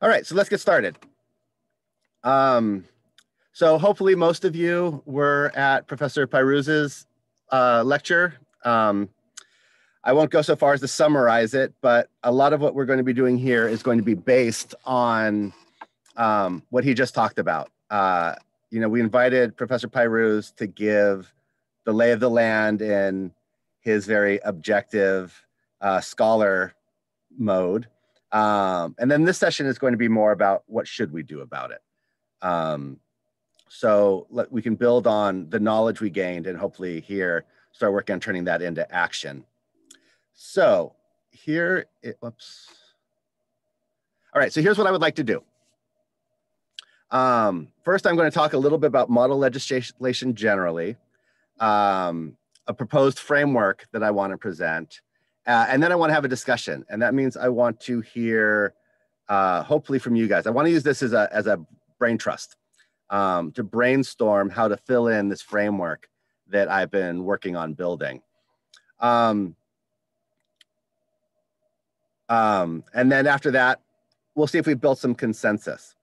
All right, so let's get started. So hopefully most of you were at Professor Pyruz's lecture. I won't go so far as to summarize it, but a lot of what we're going to be doing here is going to be based on what he just talked about. We invited Professor Pyruz to give the lay of the land in his very objective scholar mode. And then this session is going to be more about what should we do about it. So we can build on the knowledge we gained and hopefully here start working on turning that into action. So whoops. All right, so here's what I would like to do. First, I'm going to talk a little bit about model legislation generally, a proposed framework that I want to present, and then I want to have a discussion. And that means I want to hear, hopefully from you guys. I want to use this as a brain trust to brainstorm how to fill in this framework that I've been working on building. And then after that, we'll see if we've built some consensus.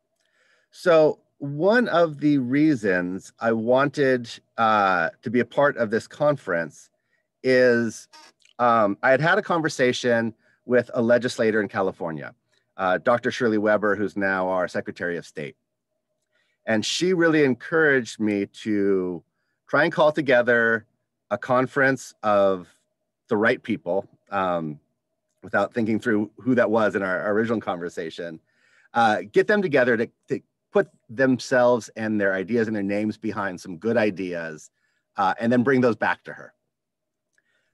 So one of the reasons I wanted to be a part of this conference is I had a conversation with a legislator in California, Dr. Shirley Weber, who's now our Secretary of State. And she really encouraged me to try and call together a conference of the right people, without thinking through who that was in our original conversation, get them together to put themselves and their ideas and their names behind some good ideas, and then bring those back to her.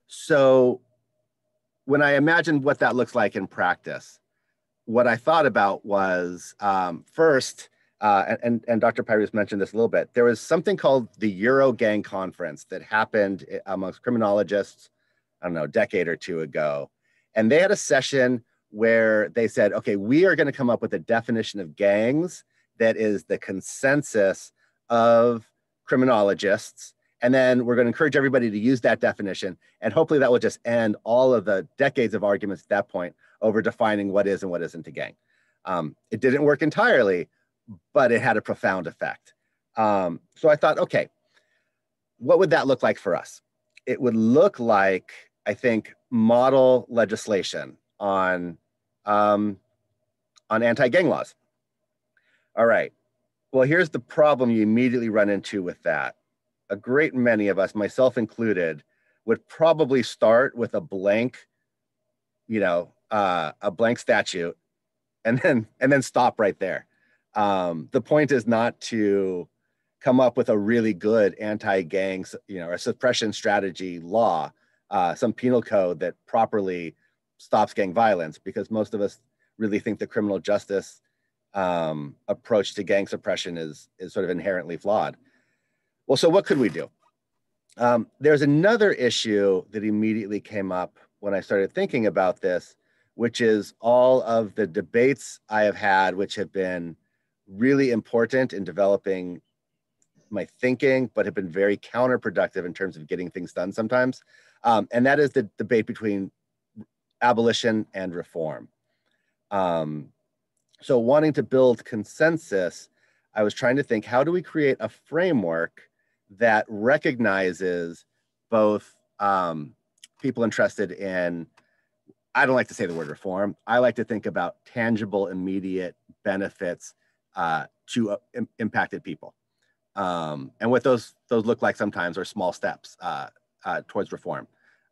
So when I imagined what that looks like in practice, what I thought about was first, and Dr. Pyruz mentioned this a little bit, there was something called the Eurogang Conference that happened amongst criminologists, I don't know, a decade or two ago. And they had a session where they said, okay, we are going to come up with a definition of gangs that is the consensus of criminologists. And then we're going to encourage everybody to use that definition. And hopefully that will just end all of the decades of arguments at that point over defining what is and what isn't a gang. It didn't work entirely, but it had a profound effect. So I thought, okay, what would that look like for us? It would look like, I think, model legislation on anti-gang laws. All right. Well, here's the problem you immediately run into with that. A great many of us, myself included, would probably start with a blank, a blank statute, and then stop right there. The point is not to come up with a really good anti-gang, or suppression strategy law, some penal code that properly stops gang violence, because most of us really think the criminal justice approach to gang suppression is sort of inherently flawed. Well, so what could we do? There's another issue that immediately came up when I started thinking about this, which is all of the debates I have had, which have been really important in developing my thinking, but have been very counterproductive in terms of getting things done sometimes. And that is the debate between abolition and reform. So wanting to build consensus, I was trying to think, how do we create a framework that recognizes both people interested in, I don't like to say the word reform, I like to think about tangible, immediate benefits to impacted people. And what those look like sometimes are small steps towards reform.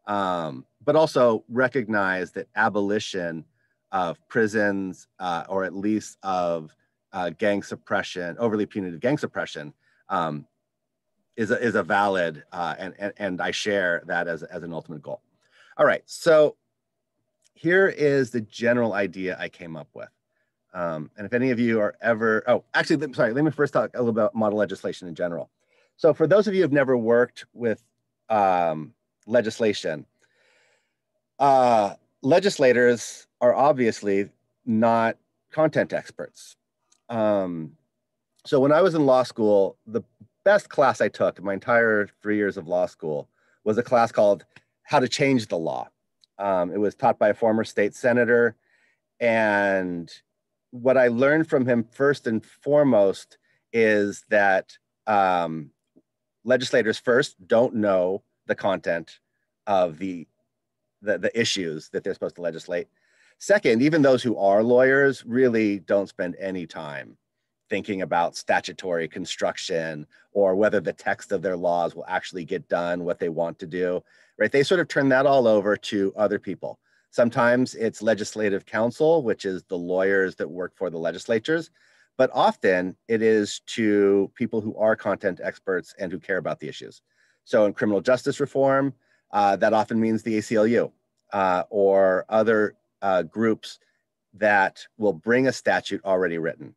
But also recognize that abolition of prisons, or at least of gang suppression, overly punitive gang suppression, is a valid, and I share that as an ultimate goal. All right, so here is the general idea I came up with. And if any of you are ever, actually, sorry, let me first talk a little about model legislation in general. So for those of you who have never worked with legislation, legislators are obviously not content experts. So when I was in law school, the best class I took my entire 3 years of law school was a class called How to Change the Law. It was taught by a former state senator, and what I learned from him first and foremost is that legislators first don't know the content of the issues that they're supposed to legislate. Second, even those who are lawyers really don't spend any time thinking about statutory construction or whether the text of their laws will actually get done what they want to do, right? They sort of turn that all over to other people. Sometimes it's legislative counsel, which is the lawyers that work for the legislatures, but often it is to people who are content experts and who care about the issues. So in criminal justice reform, that often means the ACLU or other groups that will bring a statute already written.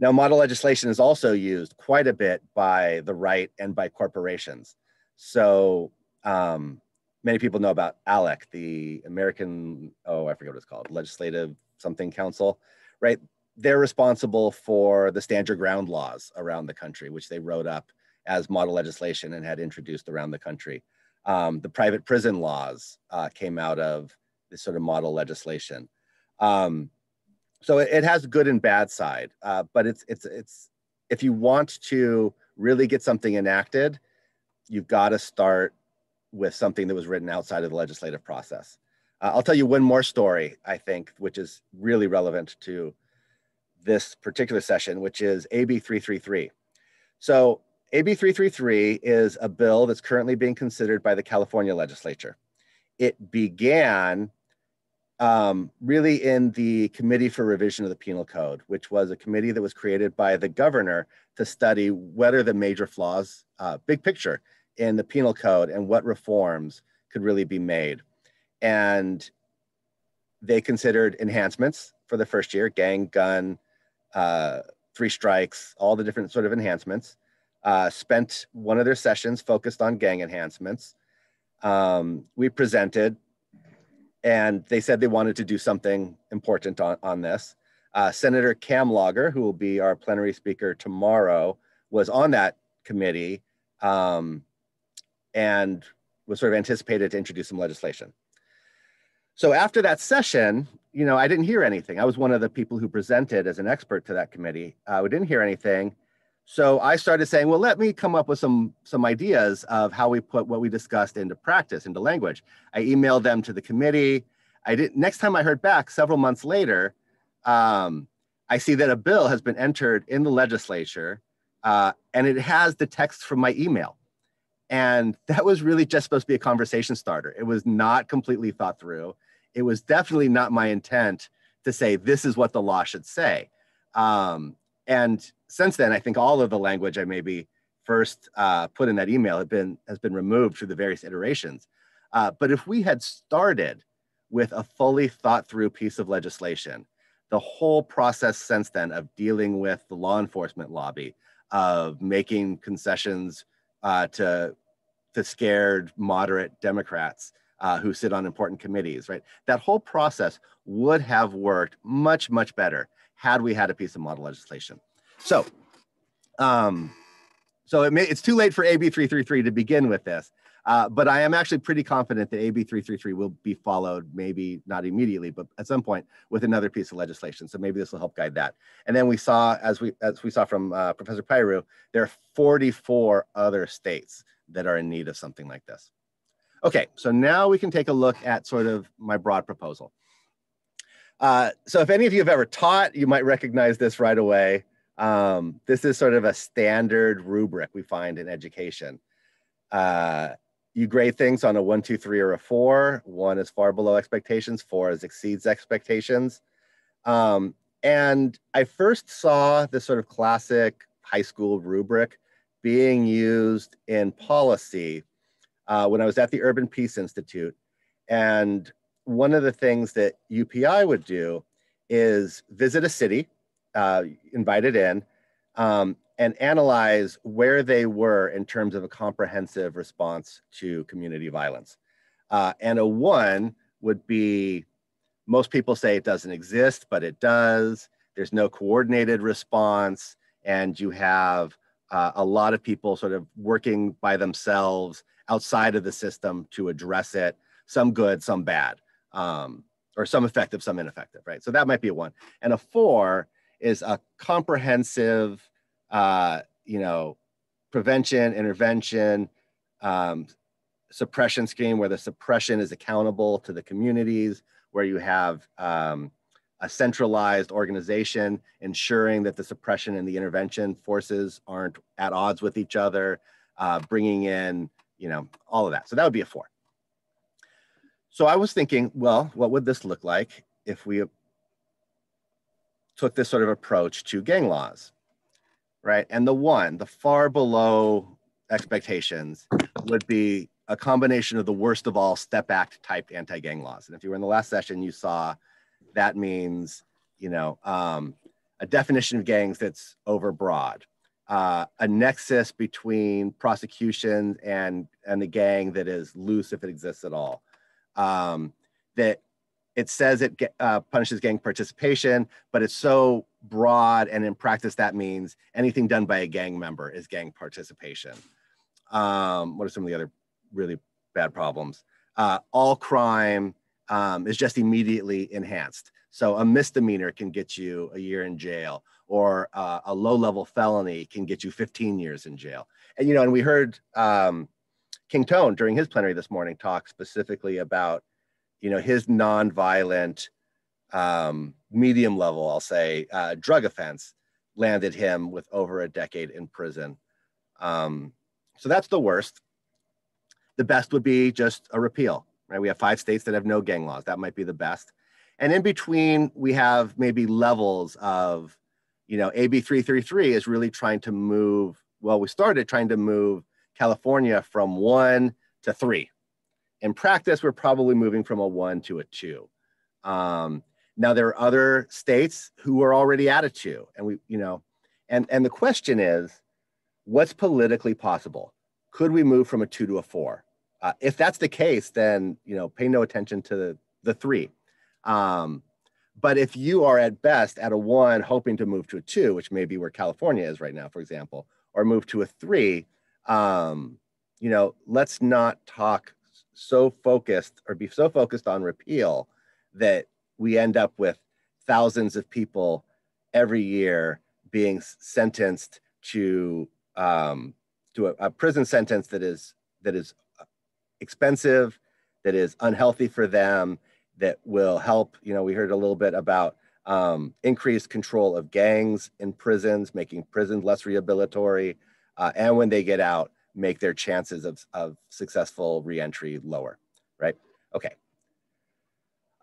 Now, model legislation is also used quite a bit by the right and by corporations. So many people know about ALEC, the American, I forget what it's called, Legislative Something Council, right? They're responsible for the stand your ground laws around the country, which they wrote up as model legislation and had introduced around the country. The private prison laws came out of this sort of model legislation. So it has good and bad side, but it's if you want to really get something enacted, you've got to start with something that was written outside of the legislative process. I'll tell you one more story, I think, which is really relevant to this particular session, which is AB 333. So AB 333 is a bill that's currently being considered by the California legislature. It began really in the Committee for Revision of the Penal Code, which was a committee that was created by the governor to study what are the major flaws, big picture, in the penal code and what reforms could really be made. And they considered enhancements for the first year, gang, gun, 3 strikes, all the different sort of enhancements. Spent one of their sessions focused on gang enhancements. We presented, and they said they wanted to do something important on this. Senator Cam Logger, who will be our plenary speaker tomorrow, was on that committee and was sort of anticipated to introduce some legislation. So after that session, I didn't hear anything. I was one of the people who presented as an expert to that committee. We didn't hear anything. So I started saying, well, let me come up with some ideas of how we put what we discussed into practice, into language. I emailed them to the committee. Next time I heard back, several months later, I see that a bill has been entered in the legislature, and it has the text from my email. And that was really just supposed to be a conversation starter. It was not completely thought through. It was definitely not my intent to say, this is what the law should say. And since then, I think all of the language I maybe first put in that email has been removed through the various iterations. But if we had started with a fully thought through piece of legislation, the whole process since then of dealing with the law enforcement lobby, of making concessions to scared moderate Democrats who sit on important committees, right? That whole process would have worked much, much better had we had a piece of model legislation. So, it's too late for AB 333 to begin with this, but I am actually pretty confident that AB 333 will be followed, maybe not immediately, but at some point with another piece of legislation. So maybe this will help guide that. And then we saw, as we saw from Professor Pyru, there are 44 other states that are in need of something like this. Okay, so now we can take a look at sort of my broad proposal. So if any of you have ever taught, you might recognize this right away. This is sort of a standard rubric we find in education. You grade things on a 1, 2, 3, or a 4. 1 is far below expectations, 4 is exceeds expectations. And I first saw this sort of classic high school rubric being used in policy when I was at the Urban Peace Institute. And one of the things that UPI would do is visit a city, invited in, and analyze where they were in terms of a comprehensive response to community violence. And a 1 would be, most people say it doesn't exist, but it does. There's no coordinated response, and you have a lot of people sort of working by themselves outside of the system to address it, some good, some bad. or some effective, some ineffective, right? So that might be a 1. And a 4 is a comprehensive, prevention, intervention, suppression scheme where the suppression is accountable to the communities, where you have a centralized organization ensuring that the suppression and the intervention forces aren't at odds with each other, bringing in, all of that. So that would be a 4. So I was thinking, well, what would this look like if we took this sort of approach to gang laws, right? And the far below expectations would be a combination of the worst of all Step Act type anti-gang laws. And if you were in the last session, you saw that means, a definition of gangs that's overbroad, a nexus between prosecution and the gang that is loose if it exists at all. That it says it punishes gang participation, but it's so broad, and in practice that means anything done by a gang member is gang participation. What are some of the other really bad problems? All crime is just immediately enhanced. So a misdemeanor can get you a year in jail, or a low-level felony can get you 15 years in jail. And and we heard King Tone during his plenary this morning talk specifically about his nonviolent medium level, I'll say, drug offense landed him with over a decade in prison. So that's the worst. The best would be just a repeal, right? We have 5 states that have no gang laws. That might be the best. And in between, we have maybe levels of, AB 333 is really trying to move, we started trying to move California from 1 to 3. In practice, we're probably moving from a 1 to a 2. Now there are other states who are already at a 2, and and the question is, what's politically possible? Could we move from a 2 to a 4? If that's the case, then pay no attention to the 3. But if you are at best at a 1, hoping to move to a 2, which may be where California is right now, for example, or move to a 3, let's not talk so focused or be so focused on repeal that we end up with thousands of people every year being sentenced to a prison sentence that is expensive, that is unhealthy for them, that will help. We heard a little bit about increased control of gangs in prisons, making prisons less rehabilitatory, and when they get out, make their chances of successful reentry lower, right? Okay.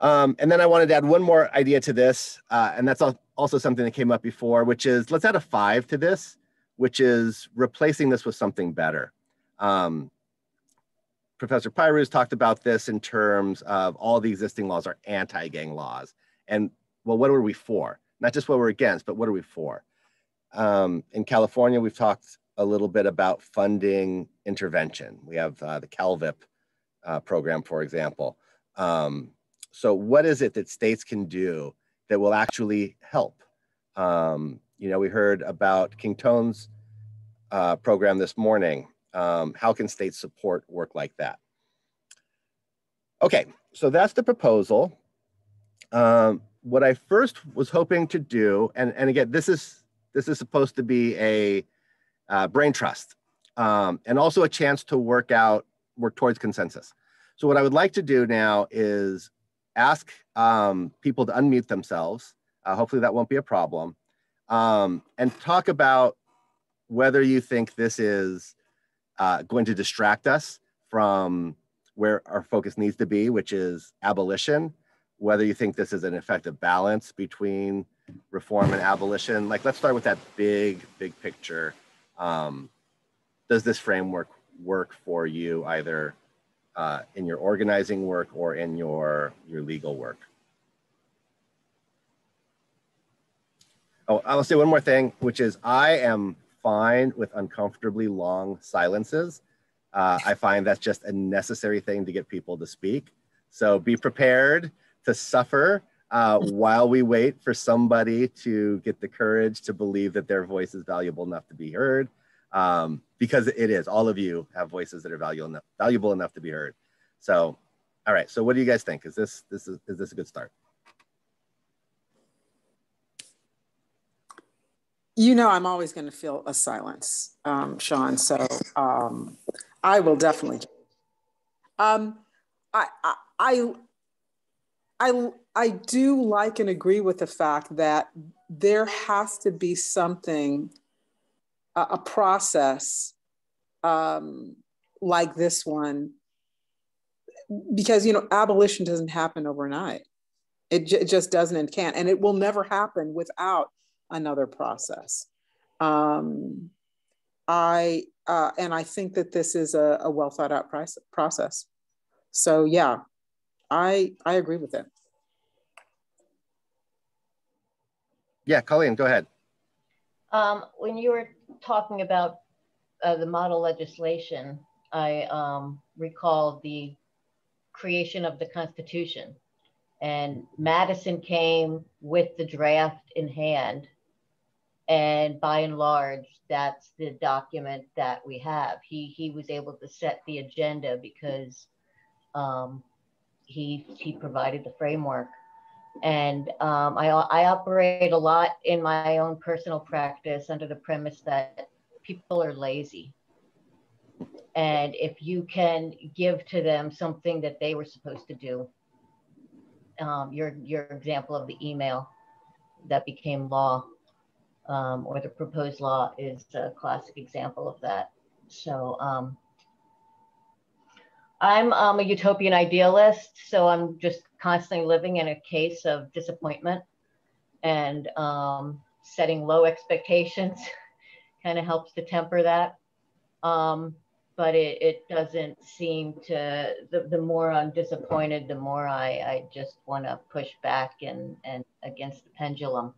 And then I wanted to add one more idea to this, and that's also something that came up before, which is let's add a 5 to this, which is replacing this with something better. Professor Pyrus talked about this in terms of all the existing laws are anti-gang laws. And what are we for? Not just what we're against, but what are we for? In California, we've talked a little bit about funding intervention. We have the CalVIP program, for example. So what is it that states can do that will actually help? We heard about King Tone's program this morning. How can states support work like that? Okay, so that's the proposal. What I first was hoping to do, and again, this is supposed to be a brain trust, and also a chance to work towards consensus. So what I would like to do now is ask people to unmute themselves. Hopefully that won't be a problem, and talk about whether you think this is going to distract us from where our focus needs to be, which is abolition, whether you think this is an effective balance between reform and abolition. Let's start with that big picture. Does this framework work for you, either in your organizing work or in your legal work? Oh, I'll say one more thing, which is I am fine with uncomfortably long silences. I find that's just a necessary thing to get people to speak. So be prepared to suffer while we wait for somebody to get the courage to believe that their voice is valuable enough to be heard. Because it is. All of you have voices that are valuable enough to be heard. So All right. So what do you guys think? Is this a good start? You know, I'm always going to feel a silence, Sean. So I will definitely. I, I I do like and agree with the fact that there has to be something, a process like this one, because you know abolition doesn't happen overnight. It just doesn't and can't, and it will never happen without another process. Um, I think that this is a well thought out process. So yeah, I agree with it. Yeah, Colleen, go ahead. When you were talking about the model legislation, I recall the creation of the Constitution. And Madison came with the draft in hand. And by and large, that's the document that we have. He was able to set the agenda because he provided the framework. And I operate a lot in my own personal practice under the premise that people are lazy. And if you can give to them something that they were supposed to do, your example of the email that became law, or the proposed law is a classic example of that. So I'm a utopian idealist, so I'm just constantly living in a case of disappointment, and setting low expectations kind of helps to temper that. But it doesn't seem to, the more I'm disappointed, the more I just want to push back and against the pendulum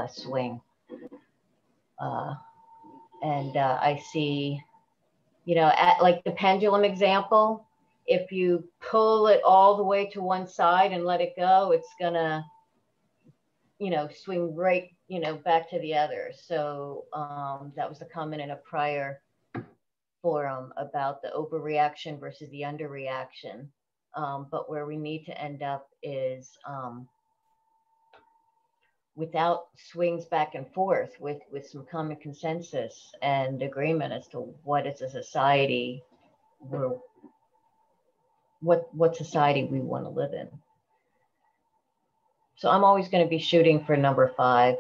swing. I see, you know, at like the pendulum example, if you pull it all the way to one side and let it go, it's gonna, you know, swing right, you know, back to the other. So that was a comment in a prior forum about the overreaction versus the underreaction. But where we need to end up is without swings back and forth, with some common consensus and agreement as to what is a society what society we want to live in. So I'm always going to be shooting for number 5.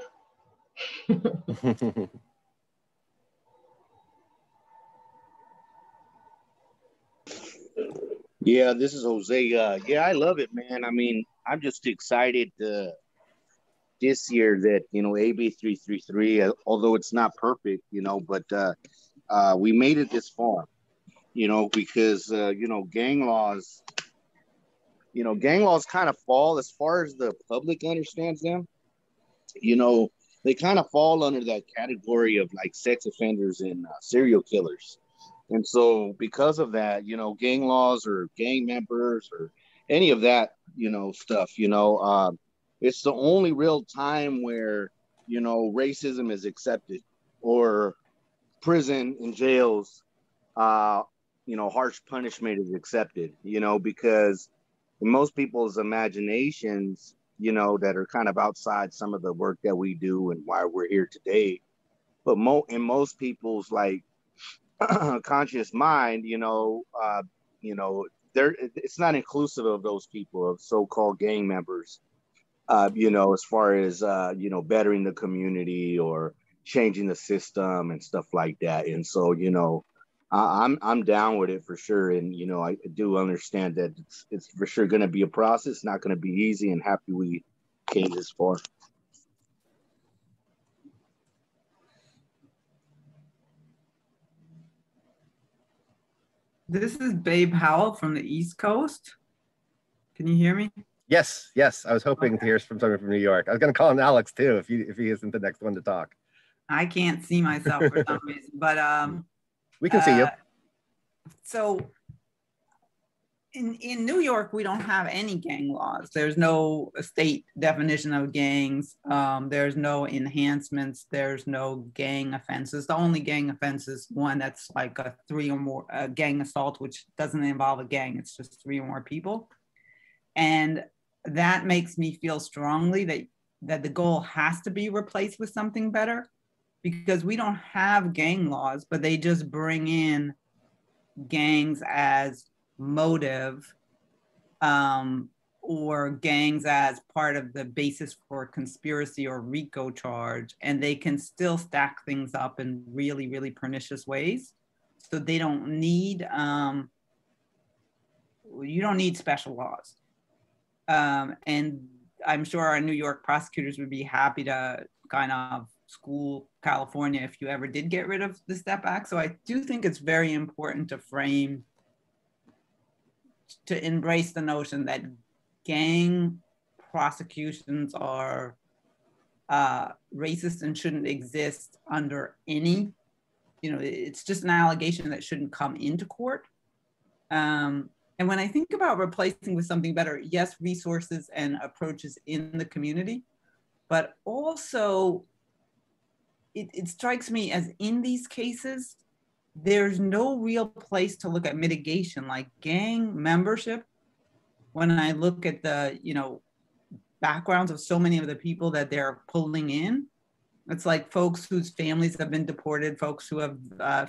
Yeah, this is Jose. Yeah, I love it, man. I mean, I'm just excited this year that, you know, AB 333, although it's not perfect, you know, but we made it this far, you know, because, you know, gang laws kind of fall as far as the public understands them. You know, they kind of fall under that category of like sex offenders and serial killers. And so because of that, you know, gang laws or gang members or any of that, you know, stuff, you know, it's the only real time where, you know, racism is accepted, or prison and jails, you know, harsh punishment is accepted, you know, because in most people's imaginations, you know, that are kind of outside some of the work that we do and why we're here today. But in most people's like conscious mind, you know, it's not inclusive of those people, of so-called gang members, you know, as far as, you know, bettering the community or changing the system and stuff like that. And so, you know, I'm down with it for sure. And, you know, I do understand that it's for sure going to be a process, not going to be easy, and happy we came this far. This is Babe Howell from the East Coast. Can you hear me? Yes, yes. I was hoping to hear from someone from New York. I was going to call him Alex too, if he isn't the next one to talk. I can't see myself for some reason, but we can see you. So in New York, we don't have any gang laws. There's no state definition of gangs. There's no enhancements. There's no gang offenses. The only gang offense is one that's like a 3 or more gang assault, which doesn't involve a gang. It's just 3 or more people. And that makes me feel strongly that the goal has to be replaced with something better, because we don't have gang laws, but they just bring in gangs as motive, or gangs as part of the basis for conspiracy or RICO charge, and they can still stack things up in really, really pernicious ways. So they don't need, you don't need special laws. And I'm sure our New York prosecutors would be happy to kind of school California if you ever did get rid of the Step Act. So I do think it's very important to embrace the notion that gang prosecutions are racist and shouldn't exist under any, it's just an allegation that shouldn't come into court. And when I think about replacing with something better, yes, resources and approaches in the community, but also it strikes me as in these cases, there's no real place to look at mitigation, like gang membership. When I look at the, backgrounds of so many of the people that they're pulling in, it's like folks whose families have been deported, folks who have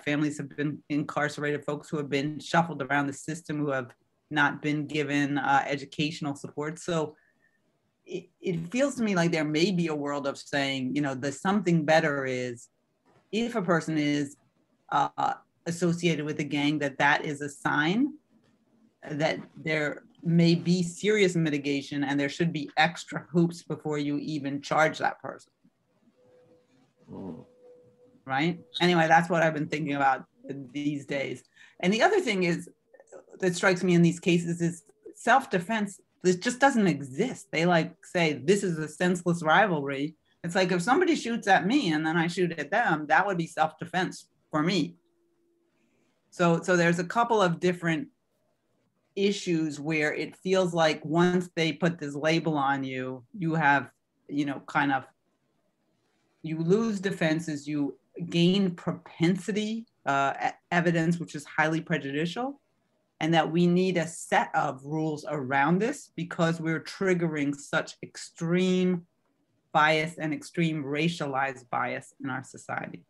families have been incarcerated, folks who have been shuffled around the system, who have not been given educational support. So it feels to me like there may be a world of saying, the something better is if a person is associated with a gang, that is a sign that there may be serious mitigation and there should be extra hoops before you even charge that person. Right? Anyway, that's what I've been thinking about these days. And the other thing is that strikes me in these cases is self-defense. This just doesn't exist. They say this is a senseless rivalry. It's like if somebody shoots at me and then I shoot at them, that would be self-defense for me. So there's a couple of different issues where it feels like once they put this label on you, you have, you lose defenses, you gain propensity evidence, which is highly prejudicial, and that we need a set of rules around this because we're triggering such extreme bias and extreme racialized bias in our society.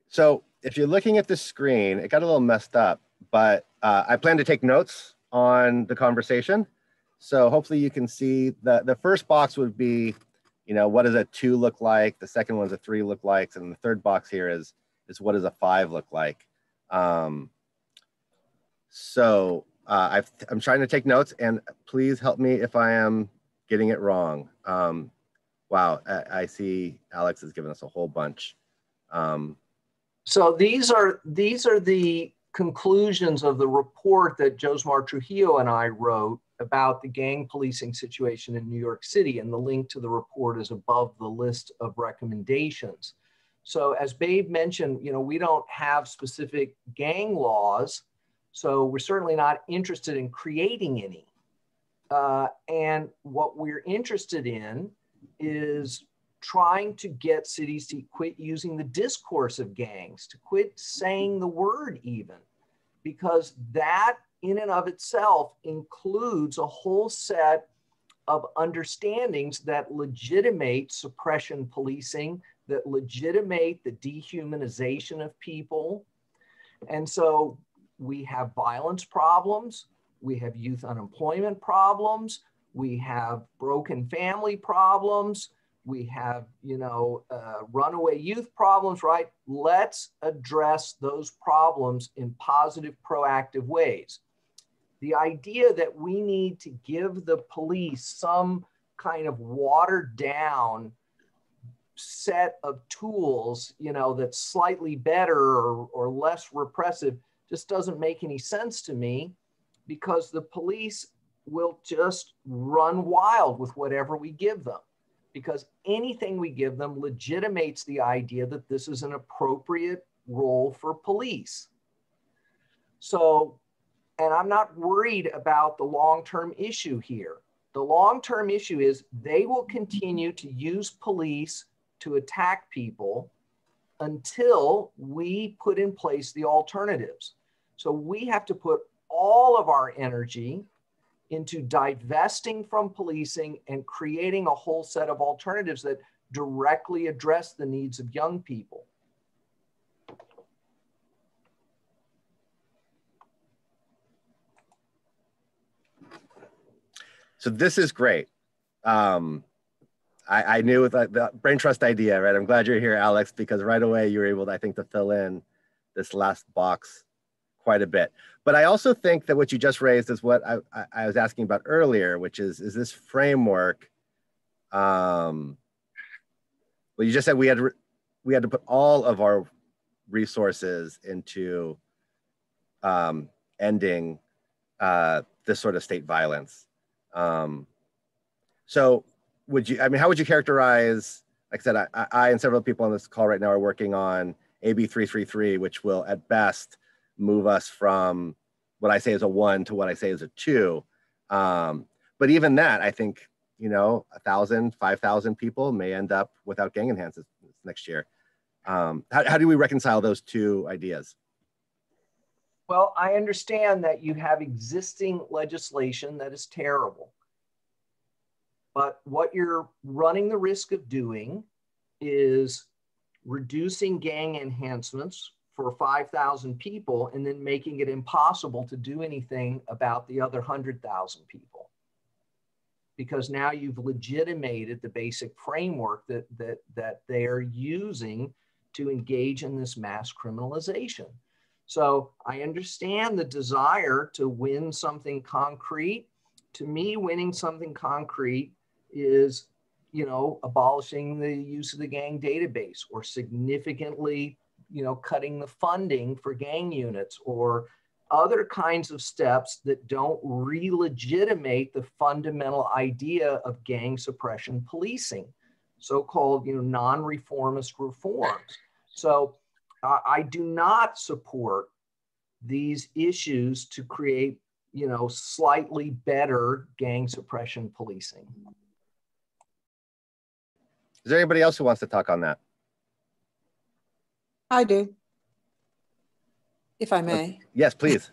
So if you're looking at the screen, it got a little messed up, but I plan to take notes on the conversation. So hopefully you can see the first box would be, what does a 2 look like? The second one's a 3 look like. And the third box here is what does a 5 look like? I'm trying to take notes, and please help me if I am getting it wrong. Wow, I see Alex has given us a whole bunch. So these are the conclusions of the report that Josmar Trujillo and I wrote about the gang policing situation in New York City, and the link to the report is above the list of recommendations. So as Babe mentioned, we don't have specific gang laws, so we're certainly not interested in creating any. And what we're interested in is trying to get cities to quit using the discourse of gangs, to quit saying the word even, because that in and of itself includes a whole set of understandings that legitimate suppression policing, that legitimate the dehumanization of people. And so we have violence problems, we have youth unemployment problems, we have broken family problems, we have, runaway youth problems, right? Let's address those problems in positive, proactive ways. The idea that we need to give the police some kind of watered down set of tools, that's slightly better or less repressive just doesn't make any sense to me, because the police will just run wild with whatever we give them, because anything we give them legitimates the idea that this is an appropriate role for police. So, and I'm not worried about the long-term issue here. The long-term issue is they will continue to use police to attack people until we put in place the alternatives. So we have to put all of our energy into divesting from policing and creating a whole set of alternatives that directly address the needs of young people. So this is great. I knew with the brain trust idea, right? I'm glad you're here, Alex, because right away you were able to, I think, to fill in this last box quite a bit. But I also think that what you just raised is what I was asking about earlier, which is this framework. Well, you just said we had to put all of our resources into ending this sort of state violence. So would you, I mean, how would you characterize, like I said, I and several people on this call right now are working on AB 333, which will at best move us from what I say is a 1 to what I say is a 2. But even that, I think, 1,000, 5,000 people may end up without gang enhancements next year. How do we reconcile those two ideas? Well, I understand that you have existing legislation that is terrible. But what you're running the risk of doing is reducing gang enhancements for 5,000 people and then making it impossible to do anything about the other 100,000 people. Because now you've legitimated the basic framework that they're using to engage in this mass criminalization. So I understand the desire to win something concrete. To me, winning something concrete is, abolishing the use of the gang database, or significantly, cutting the funding for gang units, or other kinds of steps that don't re-legitimate the fundamental idea of gang suppression policing, so-called, non-reformist reforms. So I do not support these issues to create, slightly better gang suppression policing. Is there anybody else who wants to talk on that? I do, if I may. Yes, please.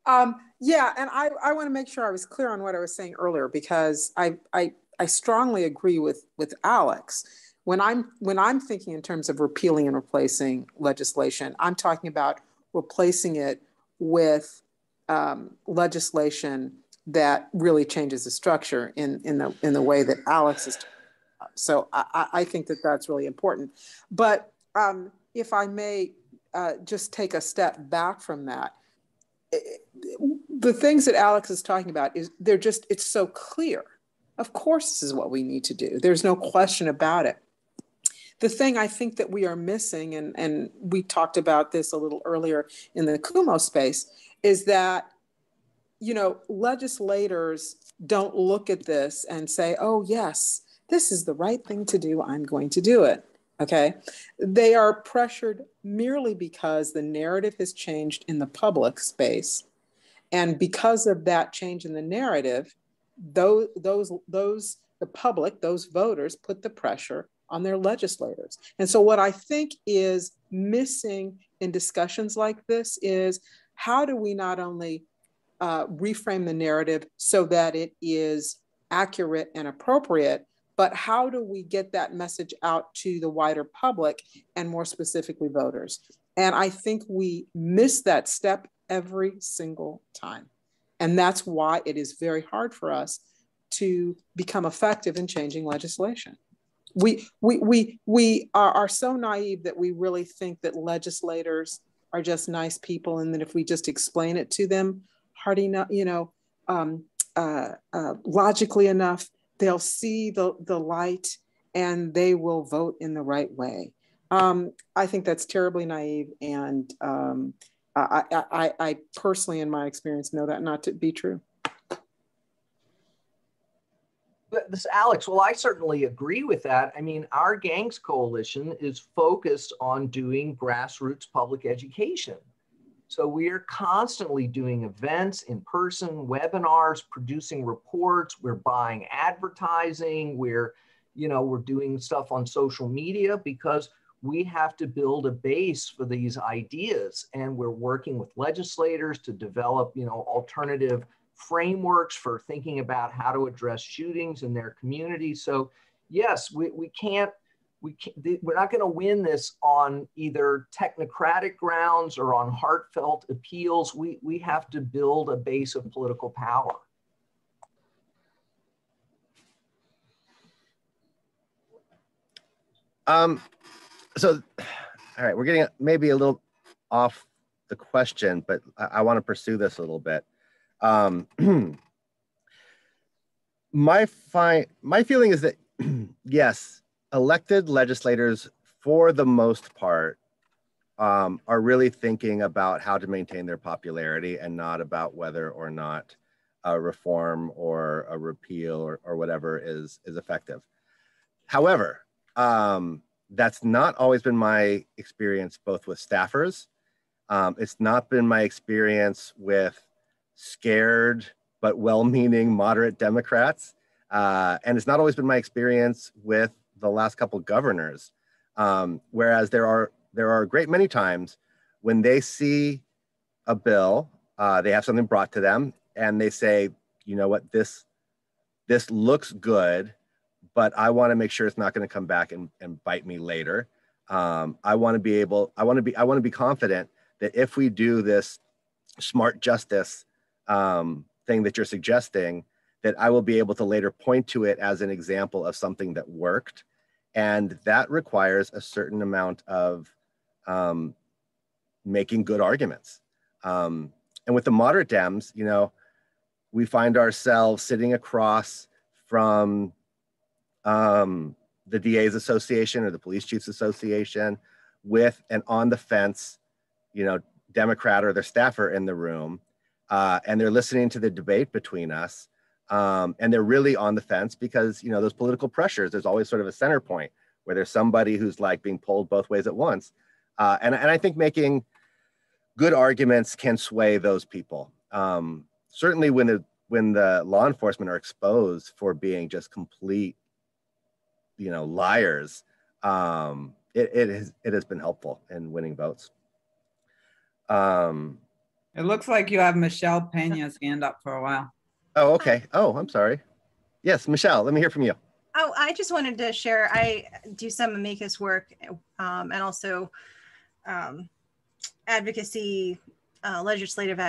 Yeah, and I want to make sure I was clear on what I was saying earlier, because I strongly agree with Alex. When I'm thinking in terms of repealing and replacing legislation, I'm talking about replacing it with legislation that really changes the structure in the way that Alex is talking about. So I think that that's really important. But if I may just take a step back from that, the things that Alex is talking about it's so clear. Of course, this is what we need to do. There's no question about it. The thing I think that we are missing, and we talked about this a little earlier in the Kumo space, is that, legislators don't look at this and say, oh, yes, this is the right thing to do. I'm going to do it. Okay. They are pressured merely because the narrative has changed in the public space. And because of that change in the narrative, the public, those voters, put the pressure on their legislators. And so what I think is missing in discussions like this is, how do we not only reframe the narrative so that it is accurate and appropriate, but how do we get that message out to the wider public, and more specifically voters? And I think we miss that step every single time. And that's why it is very hard for us to become effective in changing legislation. We are so naive that we really think that legislators are just nice people, and that if we just explain it to them hard enough, logically enough, they'll see the light and they will vote in the right way. I think that's terribly naive, and I personally, in my experience, know that not to be true. This, Alex, well, I certainly agree with that. I mean, our Gangs Coalition is focused on doing grassroots public education. So we are constantly doing events in person, webinars, producing reports. We're buying advertising. We're doing stuff on social media because we have to build a base for these ideas. And we're working with legislators to develop, alternative frameworks for thinking about how to address shootings in their community. So yes, we're not going to win this on either technocratic grounds or on heartfelt appeals. We have to build a base of political power. So, all right, we're getting maybe a little off the question, but I want to pursue this a little bit. My feeling is that yes, elected legislators, for the most part, are really thinking about how to maintain their popularity and not about whether or not a reform or a repeal or whatever is effective. However, that's not always been my experience, both with staffers. It's not been my experience with scared but well-meaning moderate Democrats. And it's not always been my experience with the last couple governors. Whereas there are a great many times when they see a bill, they have something brought to them and they say, you know what, this looks good, but I want to make sure it's not going to come back and bite me later. I want to be confident that if we do this smart justice thing that you're suggesting, that I will be able to later point to it as an example of something that worked. And that requires a certain amount of making good arguments. And with the moderate Dems, we find ourselves sitting across from the DA's Association or the Police Chiefs Association with an on the fence, Democrat or their staffer in the room. And they're listening to the debate between us. And they're really on the fence because, those political pressures, there's always sort of a center point where there's somebody who's like being pulled both ways at once. And I think making good arguments can sway those people. Certainly when the law enforcement are exposed for being just complete, liars, it has been helpful in winning votes. It looks like you have Michelle Pena's hand up for a while. Oh, okay. Oh, I'm sorry. Yes, Michelle, let me hear from you. Oh, I just wanted to share, I do some amicus work and also advocacy, legislative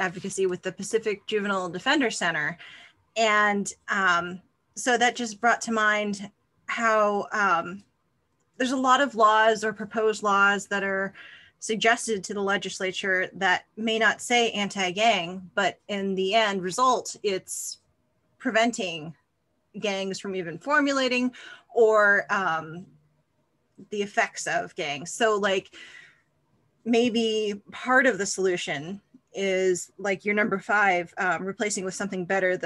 advocacy with the Pacific Juvenile Defender Center. And so that just brought to mind how there's a lot of laws or proposed laws that are suggested to the legislature that may not say anti-gang, but in the end result, it's preventing gangs from even formulating or the effects of gangs. So like maybe part of the solution is like your number 5, replacing with something better,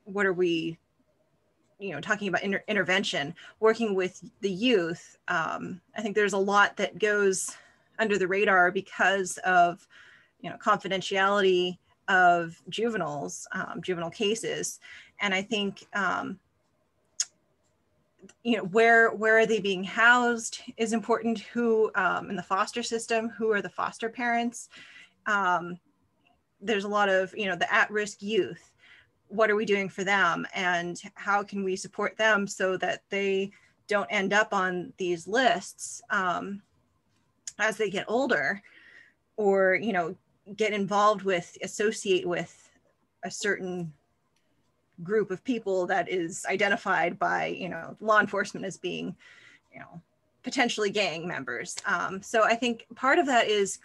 what are we, talking about intervention, working with the youth. I think there's a lot that goes under the radar because of, confidentiality of juveniles, juvenile cases. And I think, where are they being housed is important. Who in the foster system, who are the foster parents? There's a lot of, the at-risk youth. What are we doing for them? And how can we support them so that they don't end up on these lists as they get older, or, get involved with, associate with a certain group of people that is identified by, law enforcement as being, potentially gang members. So I think part of that is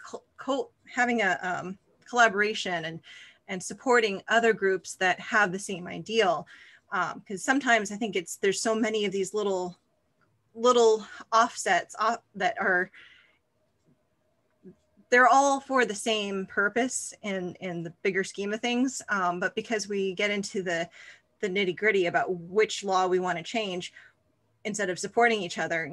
having a collaboration and supporting other groups that have the same ideal. Because sometimes I think there's so many of these little offsets that are, they're all for the same purpose in the bigger scheme of things. But because we get into the nitty gritty about which law we want to change, instead of supporting each other,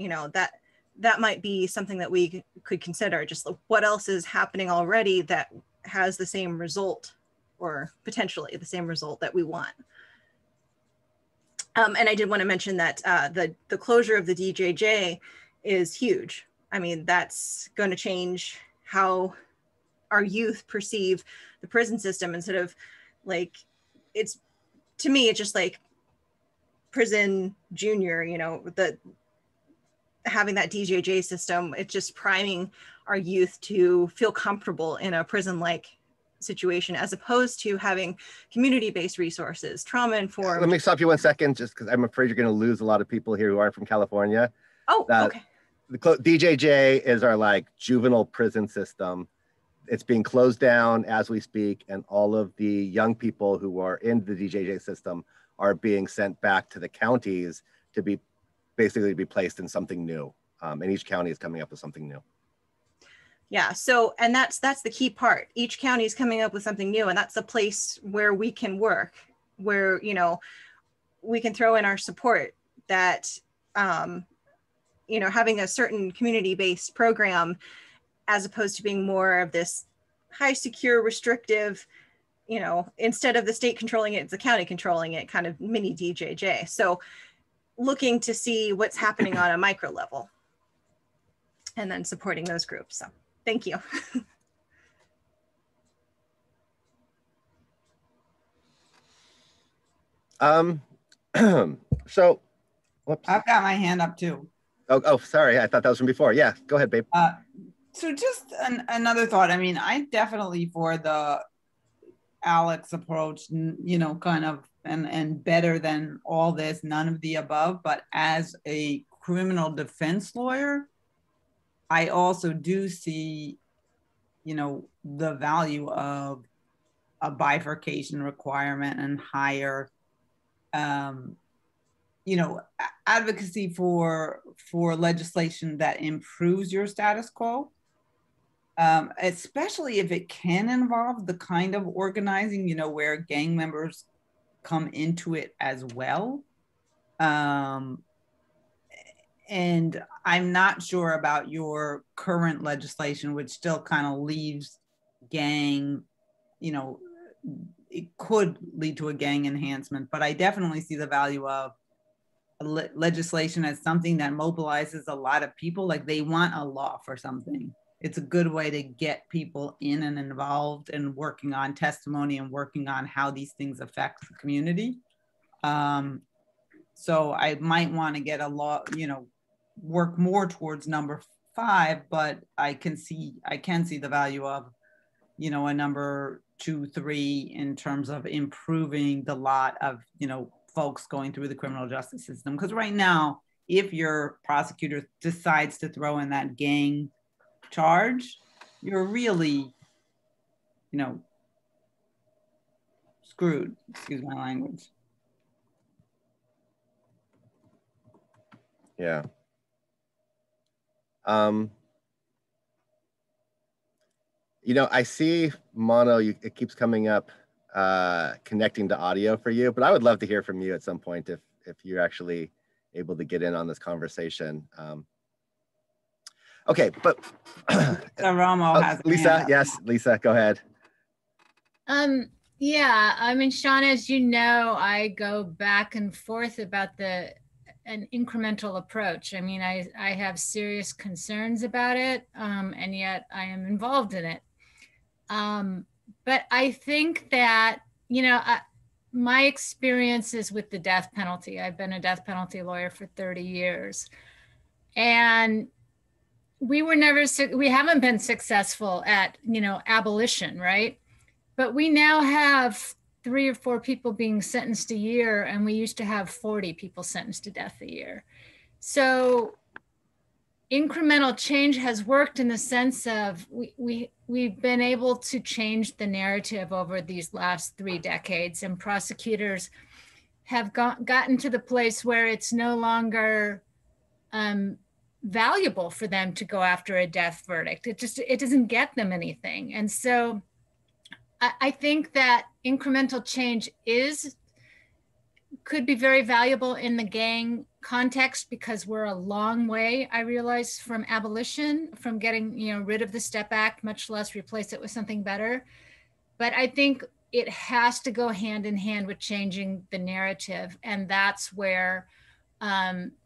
that might be something that we could consider. Just what else is happening already that has the same result, or potentially the same result that we want. And I did want to mention that the closure of the DJJ is huge. I mean, that's going to change how our youth perceive the prison system, instead of like, it's, to me, it's just like prison junior, you know, having that DJJ system, it's just priming our youth to feel comfortable in a prison-like situation, as opposed to having community-based resources, trauma-informed. Let me stop you 1 second, just because I'm afraid you're going to lose a lot of people here who aren't from California. Oh, okay. The DJJ is our like juvenile prison system. It's being closed down as we speak, and all of the young people who are in the DJJ system are being sent back to the counties to be basically be placed in something new. And each county is coming up with something new. Yeah, so, and that's the key part. Each county is coming up with something new, and that's the place where we can work, where, you know, we can throw in our support, that, you know, having a certain community-based program, as opposed to being more of this high secure, restrictive, you know, instead of the state controlling it, it's the county controlling it, kind of mini DJJ. So looking to see what's happening on a micro level and then supporting those groups. So thank you. So, whoops. I've got my hand up too. Oh, sorry. I thought that was from before. Yeah, go ahead, babe. So just another thought. I mean, I'm definitely for the Alex approach, you know, kind of, and better than all this, none of the above. But as a criminal defense lawyer, I also do see, you know, the value of a bifurcation requirement and higher, you know, advocacy for legislation that improves your status quo, especially if it can involve the kind of organizing, you know, where gang members come into it as well. And I'm not sure about your current legislation, which still kind of leaves gang, you know, it could lead to a gang enhancement, but I definitely see the value of legislation as something that mobilizes a lot of people. Like, they want a law for something. It's a good way to get people in and involved and working on testimony and working on how these things affect the community. So I might want to get a law, you know, work more towards number 5, but I can see the value of, you know, a number 2, 3 in terms of improving the lot of, you know, folks going through the criminal justice system. Because right now, if your prosecutor decides to throw in that gang charge, you're really, you know, screwed, excuse my language. Yeah. You know, I see mono, it keeps coming up, connecting to audio for you, but I would love to hear from you at some point if you're actually able to get in on this conversation. Okay, but Romo has Lisa, yes, Lisa, go ahead. Yeah, I mean, Sean, as you know, I go back and forth about an incremental approach. I mean, I have serious concerns about it, and yet I am involved in it. But I think that, you know, my experiences with the death penalty, I've been a death penalty lawyer for 30 years, and we haven't been successful at, you know, abolition, right? But we now have 3 or 4 people being sentenced a year, and we used to have 40 people sentenced to death a year. So incremental change has worked in the sense of we've been able to change the narrative over these last 3 decades, and prosecutors have gotten to the place where it's no longer valuable for them to go after a death verdict. It doesn't get them anything. And so I think that incremental change could be very valuable in the gang context because we're a long way, I realize, from abolition, from getting, you know, rid of the Step Act, much less replace it with something better. But I think it has to go hand in hand with changing the narrative. And that's where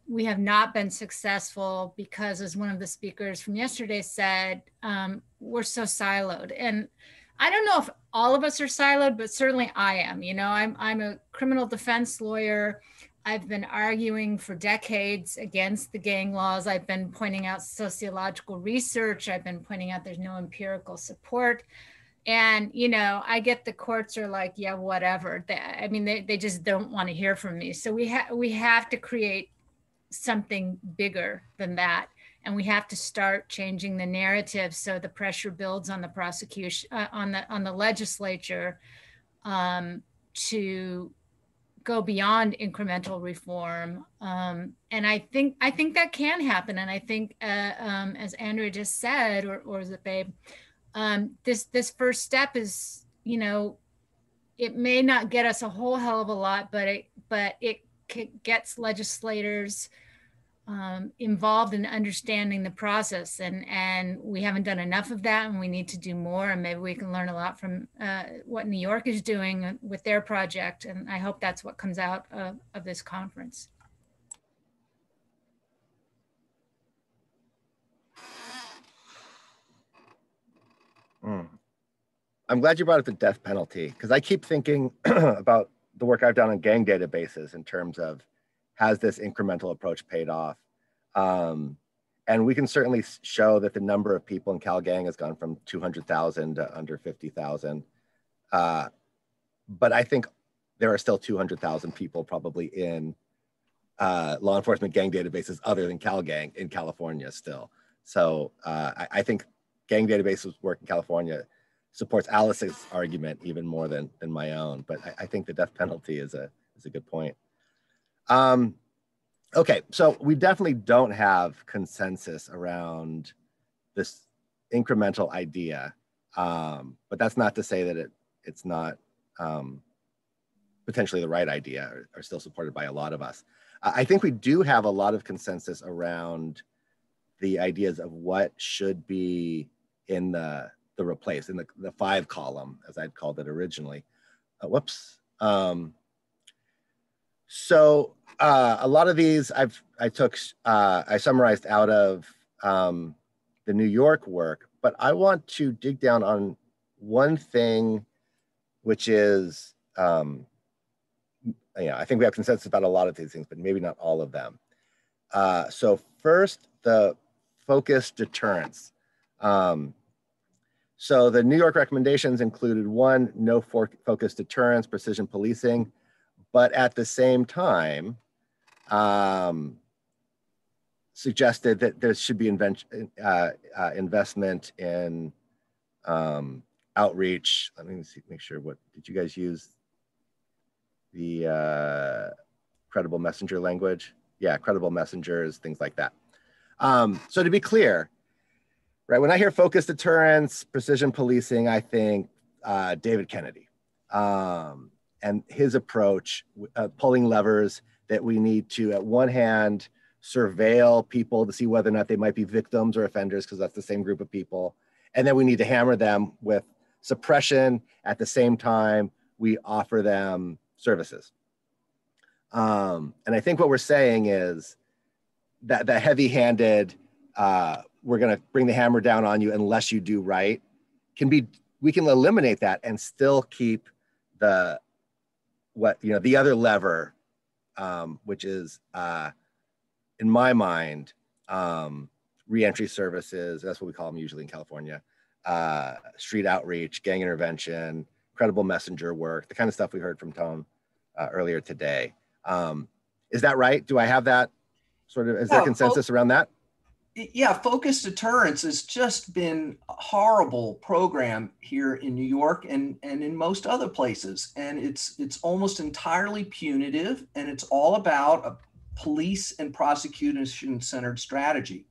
we have not been successful because, as one of the speakers from yesterday said, we're so siloed. And I don't know if all of us are siloed, but certainly I am. You know, I'm a criminal defense lawyer. I've been arguing for decades against the gang laws. I've been pointing out sociological research. I've been pointing out there's no empirical support. And, you know, I get the courts are like, yeah, whatever. I mean, they just don't want to hear from me. So we have to create something bigger than that. And we have to start changing the narrative so the pressure builds on the prosecution, on the legislature, to go beyond incremental reform. And I think that can happen. And I think, as Andrea just said, or is it Babe, this first step is, you know, it may not get us a whole hell of a lot, but it gets legislators involved in understanding the process, and we haven't done enough of that, and we need to do more. And maybe we can learn a lot from what New York is doing with their project. And I hope that's what comes out of this conference. I'm glad you brought up the death penalty, because I keep thinking about the work I've done on gang databases in terms of, has this incremental approach paid off? And we can certainly show that the number of people in Cal Gang has gone from 200,000 to under 50,000. But I think there are still 200,000 people probably in law enforcement gang databases other than Cal Gang in California still. So I think gang databases work in California supports Alice's argument even more than my own. But I think the death penalty is a good point. Okay, so we definitely don't have consensus around this incremental idea, but that's not to say that it's not potentially the right idea or still supported by a lot of us. I think we do have a lot of consensus around the ideas of what should be in the replace, in the 5 column, as I'd called it originally. So a lot of these I summarized out of the New York work, but I want to dig down on one thing, which is, I think we have consensus about a lot of these things, but maybe not all of them. So first, the focused deterrence. So the New York recommendations included 1, no focused deterrence, precision policing, but at the same time, suggested that there should be investment in outreach. Let me make sure, what did you guys use? The credible messenger language? Yeah, credible messengers, things like that. So to be clear, right, when I hear focused deterrence, precision policing, I think David Kennedy and his approach, pulling levers that we need to, at one hand, surveil people to see whether or not they might be victims or offenders, because that's the same group of people. And then we need to hammer them with suppression. At the same time, we offer them services. And I think what we're saying is that the heavy-handed, we're going to bring the hammer down on you unless you do right, we can eliminate that and still keep the other lever, which is, in my mind, reentry services. That's what we call them usually in California. Street outreach, gang intervention, credible messenger work, the kind of stuff we heard from Tom earlier today. Is that right? Do I have that sort of, is there consensus around that? Yeah, focused deterrence has just been a horrible program here in New York and in most other places. And it's almost entirely punitive, and it's all about a police and prosecution-centered strategy.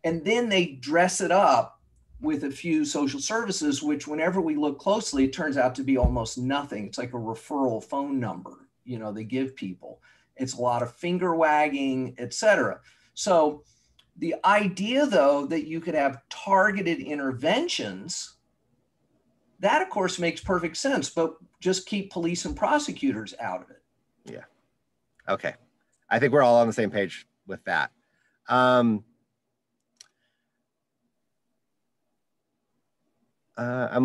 And then they dress it up with a few social services, which whenever we look closely, it turns out to be almost nothing. It's like a referral phone number, they give people. It's a lot of finger wagging, etc. So the idea, though, that you could have targeted interventions, that of course makes perfect sense, but just keep police and prosecutors out of it. Yeah. Okay. I think we're all on the same page with that. I'm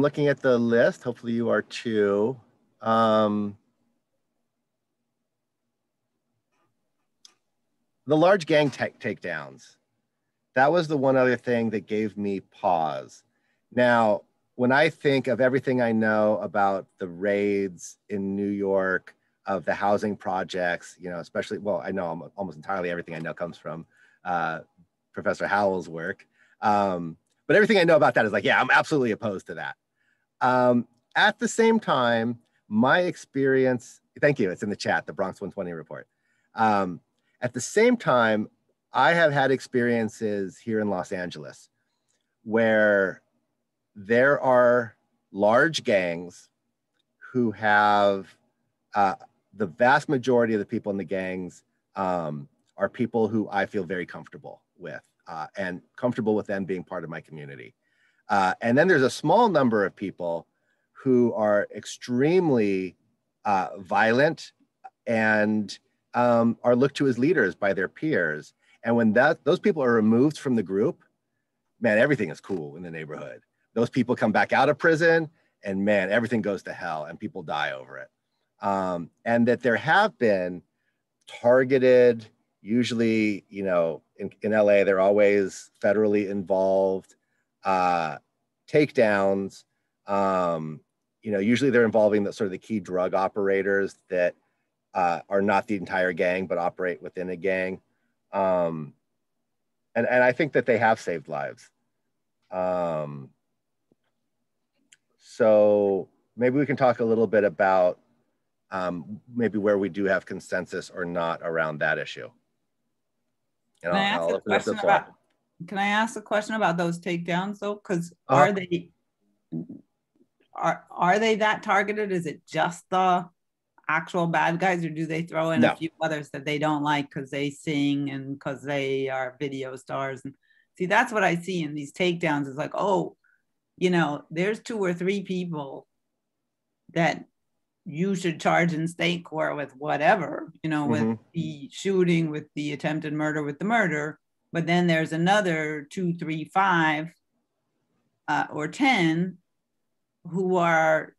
looking at the list. Hopefully you are too. The large gang takedowns. That was the one other thing that gave me pause. Now, when I think of everything I know about the raids in New York, of the housing projects, you know, especially, well, I know almost entirely everything I know comes from Professor Howell's work. But everything I know about that is like, yeah, I'm absolutely opposed to that. At the same time, my experience, thank you, it's in the chat, the Bronx 120 report. At the same time, I have had experiences here in Los Angeles where there are large gangs who have the vast majority of the people in the gangs are people who I feel very comfortable with and comfortable with them being part of my community. And then there's a small number of people who are extremely violent and are looked to as leaders by their peers. And when those people are removed from the group, man, everything is cool in the neighborhood. Those people come back out of prison and man, everything goes to hell and people die over it. And that there have been targeted, usually, you know, in LA, they're always federally involved takedowns. You know, usually they're involving the sort of the key drug operators that are not the entire gang, but operate within a gang. And I think that they have saved lives. So maybe we can talk a little bit about maybe where we do have consensus or not around that issue. And can I ask a question about those takedowns though? Because are they that targeted? Is it just the actual bad guys, or do they throw in a few others that they don't like because they sing and because they are video stars? And see, that's what I see in these takedowns. Is like, oh, you know, there's 2 or 3 people that you should charge in state court with whatever, you know, with the shooting, with the attempted murder, with the murder. But then there's another 2, 3, 5 or 10 who are,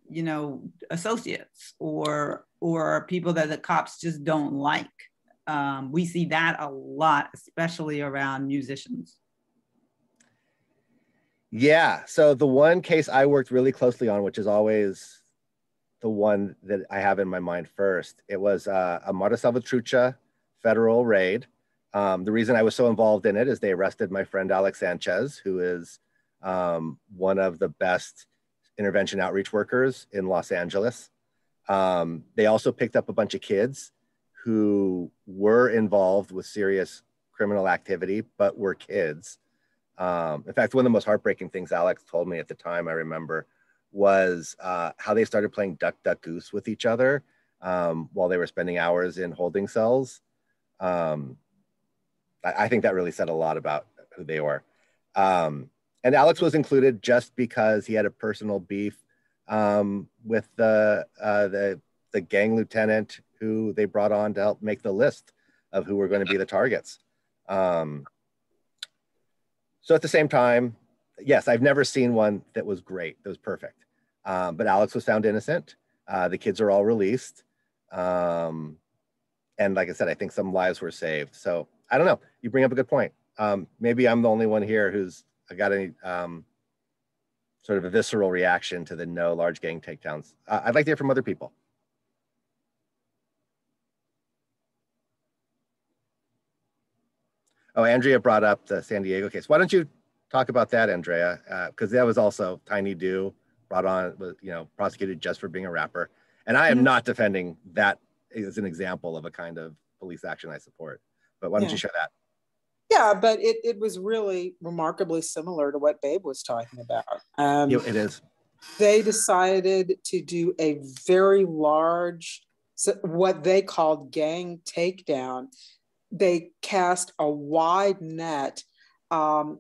you know, associates or people that the cops just don't like. We see that a lot, especially around musicians. Yeah. So the one case I worked really closely on, which is always the one that I have in my mind first, it was a Marta Salvatrucha federal raid. The reason I was so involved in it is they arrested my friend Alex Sanchez, who is one of the best intervention outreach workers in Los Angeles. They also picked up a bunch of kids who were involved with serious criminal activity, but were kids. In fact, one of the most heartbreaking things Alex told me at the time, I remember, was how they started playing duck, duck, goose with each other while they were spending hours in holding cells. I think that really said a lot about who they were. And Alex was included just because he had a personal beef with the gang lieutenant who they brought on to help make the list of who were going to be the targets. So at the same time, yes, I've never seen one that was great, that was perfect. But Alex was found innocent. The kids are all released. And like I said, I think some lives were saved. So I don't know, you bring up a good point. Maybe I'm the only one here who's got any sort of a visceral reaction to the no large gang takedowns. I'd like to hear from other people. Oh, Andrea brought up the San Diego case. Why don't you talk about that, Andrea? Because that was also Tiny Do brought on, you know, prosecuted just for being a rapper. And I am not defending that as an example of a kind of police action I support. But why don't you share that? Yeah, but it was really remarkably similar to what Babe was talking about. It is. They decided to do a very large what they called gang takedown. They cast a wide net, and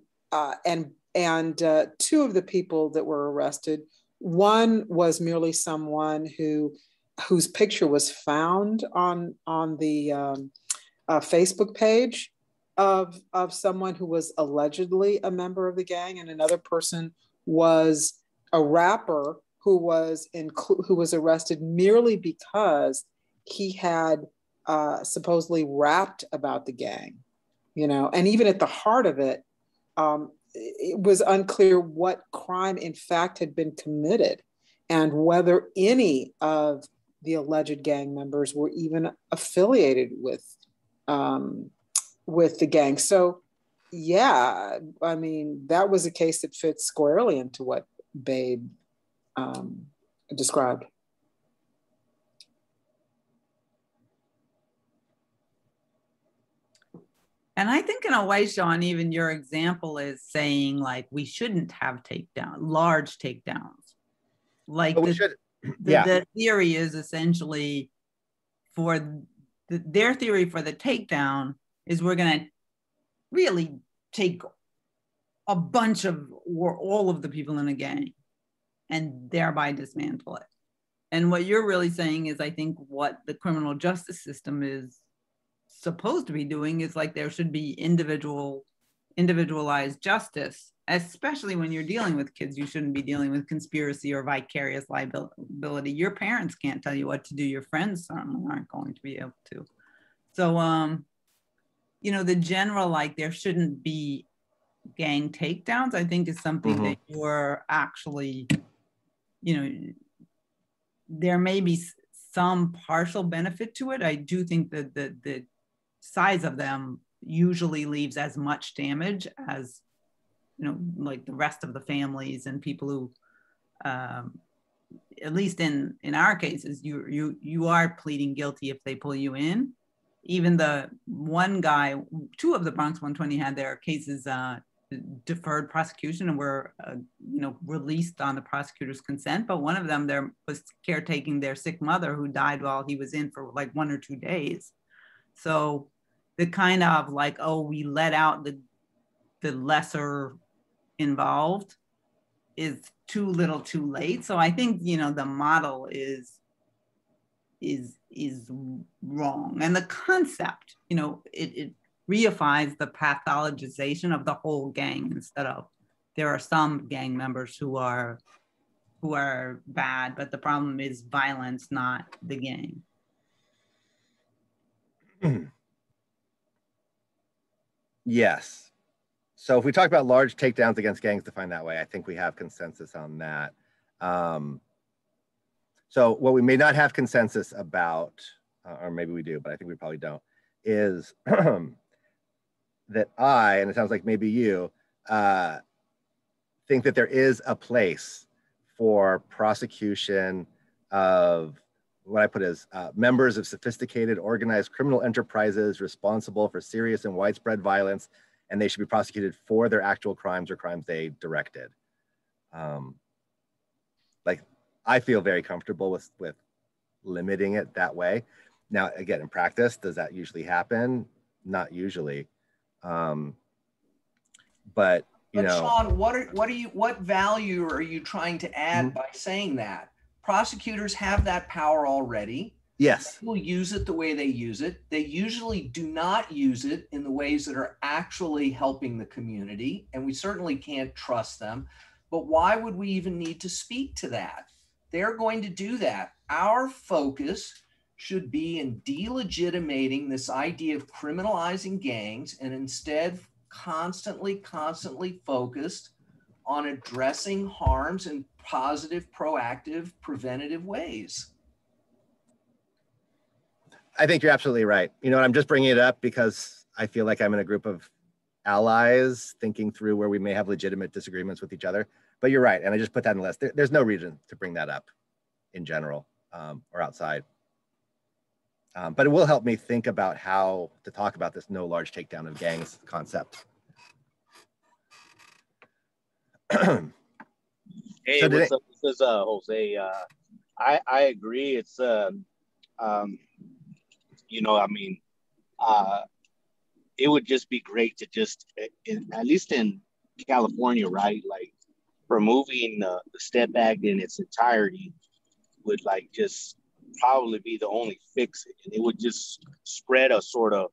two of the people that were arrested, one was merely someone whose picture was found on the Facebook page of someone who was allegedly a member of the gang, and another person was a rapper who was arrested merely because he had supposedly rapped about the gang, and even at the heart of it, it was unclear what crime in fact had been committed and whether any of the alleged gang members were even affiliated with the gang. So yeah, I mean, that was a case that fits squarely into what Babe described. And I think in a way, Sean, even your example is saying like we shouldn't have large takedowns. Like the theory is essentially their theory for the takedown is we're going to really take a bunch of or all of the people in a gang and thereby dismantle it. And what you're really saying is, I think what the criminal justice system is supposed to be doing is like there should be individualized justice, especially when you're dealing with kids. You shouldn't be dealing with conspiracy or vicarious liability. Your parents can't tell you what to do. Your friends certainly aren't going to be able to. So, the general, like there shouldn't be gang takedowns, I think is something that you're actually, there may be some partial benefit to it. I do think that the size of them usually leaves as much damage as, like the rest of the families and people who, at least in our cases, you are pleading guilty if they pull you in. Even the one guy, two of the Bronx 120 had their cases deferred prosecution and were, released on the prosecutor's consent. But one of them there was caretaking their sick mother who died while he was in for like 1 or 2 days. So the kind of like, oh, we let out the lesser involved is too little too late. So I think, the model is wrong. And the concept, it reifies the pathologization of the whole gang instead of there are some gang members who are bad, but the problem is violence, not the gang. Yes. So if we talk about large takedowns against gangs defined that way, I think we have consensus on that. So what we may not have consensus about, or maybe we do, but I think we probably don't, is that and it sounds like maybe you, think that there is a place for prosecution of what I put as members of sophisticated organized criminal enterprises responsible for serious and widespread violence, and they should be prosecuted for their actual crimes or crimes they directed. I feel very comfortable with limiting it that way. Now, again, in practice, does that usually happen? Not usually. But Sean, what value are you trying to add by saying that? Prosecutors have that power already. Yes. People use it the way they use it. They usually do not use it in the ways that are actually helping the community, and we certainly can't trust them. But why would we even need to speak to that? They're going to do that. Our focus should be in delegitimating this idea of criminalizing gangs and instead constantly focused on addressing harms in positive, proactive, preventative ways. I think you're absolutely right. I'm just bringing it up because I feel like I'm in a group of allies thinking through where we may have legitimate disagreements with each other. But you're right. And I just put that in the list. There's no reason to bring that up in general or outside. But it will help me think about how to talk about this no large takedown of gangs concept. Hey, what's up? This is Jose. I agree. It's You know, I mean, it would just be great to just, at least in California, right? Like removing the step act in its entirety would like just probably be the only fix, and it would just spread a sort of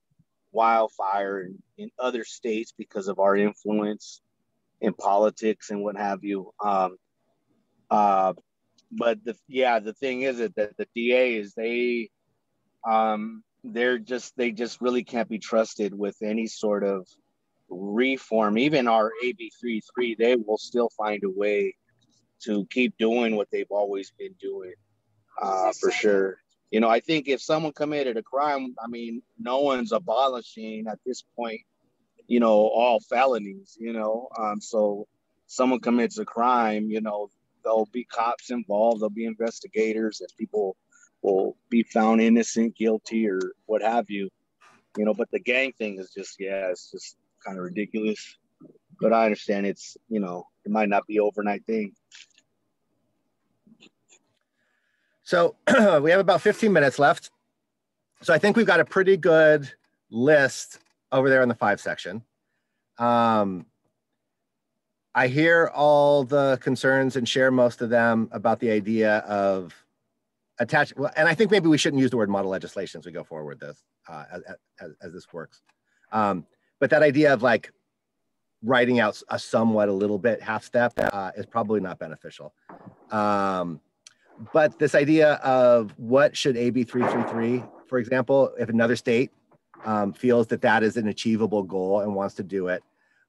wildfire in other states because of our influence in politics and what have you. But the thing is that the DAs, they just really can't be trusted with any sort of reform. Even our AB 33, they will still find a way to keep doing what they've always been doing, for sure. You know, I think if someone committed a crime, I mean, no one's abolishing at this point, you know, all felonies, you know. So someone commits a crime, you know, there'll be cops involved, there'll be investigators, and people will be found innocent, guilty, or what have you, you know. But the gang thing is just, it's just kind of ridiculous. But I understand it's, you know, it might not be an overnight thing. So we have about 15 minutes left. So I think we've got a pretty good list over there in the 5 section. I hear all the concerns and share most of them about the idea of and I think maybe we shouldn't use the word model legislation as we go forward this, as this works. But that idea of like writing out a little bit half step is probably not beneficial. But this idea of what should AB 333, for example, if another state feels that that is an achievable goal and wants to do it,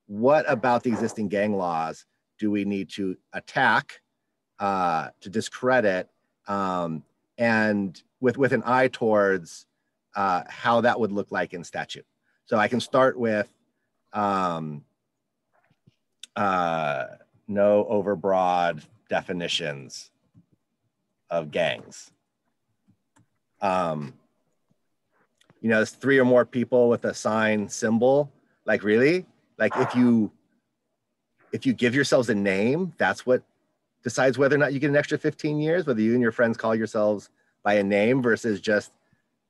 what about the existing gang laws do we need to attack, to discredit, and with an eye towards how that would look like in statute? So I can start with no overbroad definitions of gangs. You know, it's 3 or more people with a sign symbol. Like, really? Like, if you give yourselves a name, that's what decides whether or not you get an extra 15 years, whether you and your friends call yourselves by a name versus just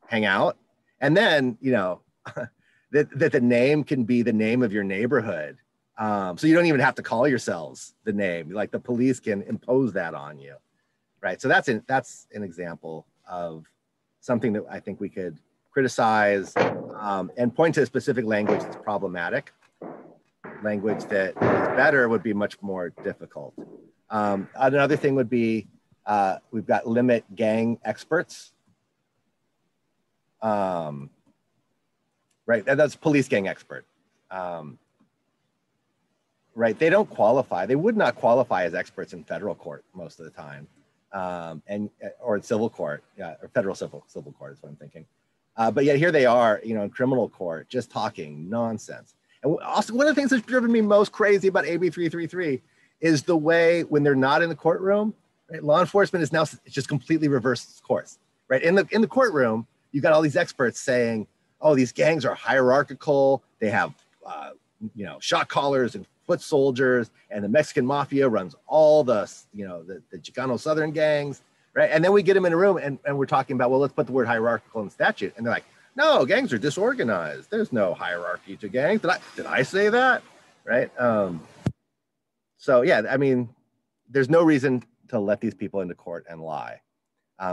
hang out. And then, you know, that the name can be the name of your neighborhood. So you don't even have to call yourselves the name. Like, the police can impose that on you. Right, so that's an example of something that I think we could criticize and point to a specific language that's problematic. Language that is better would be much more difficult. Another thing would be we've got limit gang experts. Right, that's police gang expert. Right, they don't qualify. They would not qualify as experts in federal court most of the time. Or in civil court, or federal civil court is what I'm thinking. But yet here they are, you know, in criminal court, just talking nonsense. And also, one of the things that's driven me most crazy about AB 333 is the way when they're not in the courtroom, right, law enforcement is now just completely reversed course. Right, in the courtroom, you got all these experts saying, oh, these gangs are hierarchical. They have, you know, shot callers and foot soldiers, and the Mexican mafia runs all the, you know, the Chicano Southern gangs, right? And then we get them in a room and we're talking about, well, let's put the word hierarchical in statute. And they're like, no, gangs are disorganized. There's no hierarchy to gangs. Did I say that? Right? So yeah, I mean, there's no reason to let these people into court and lie.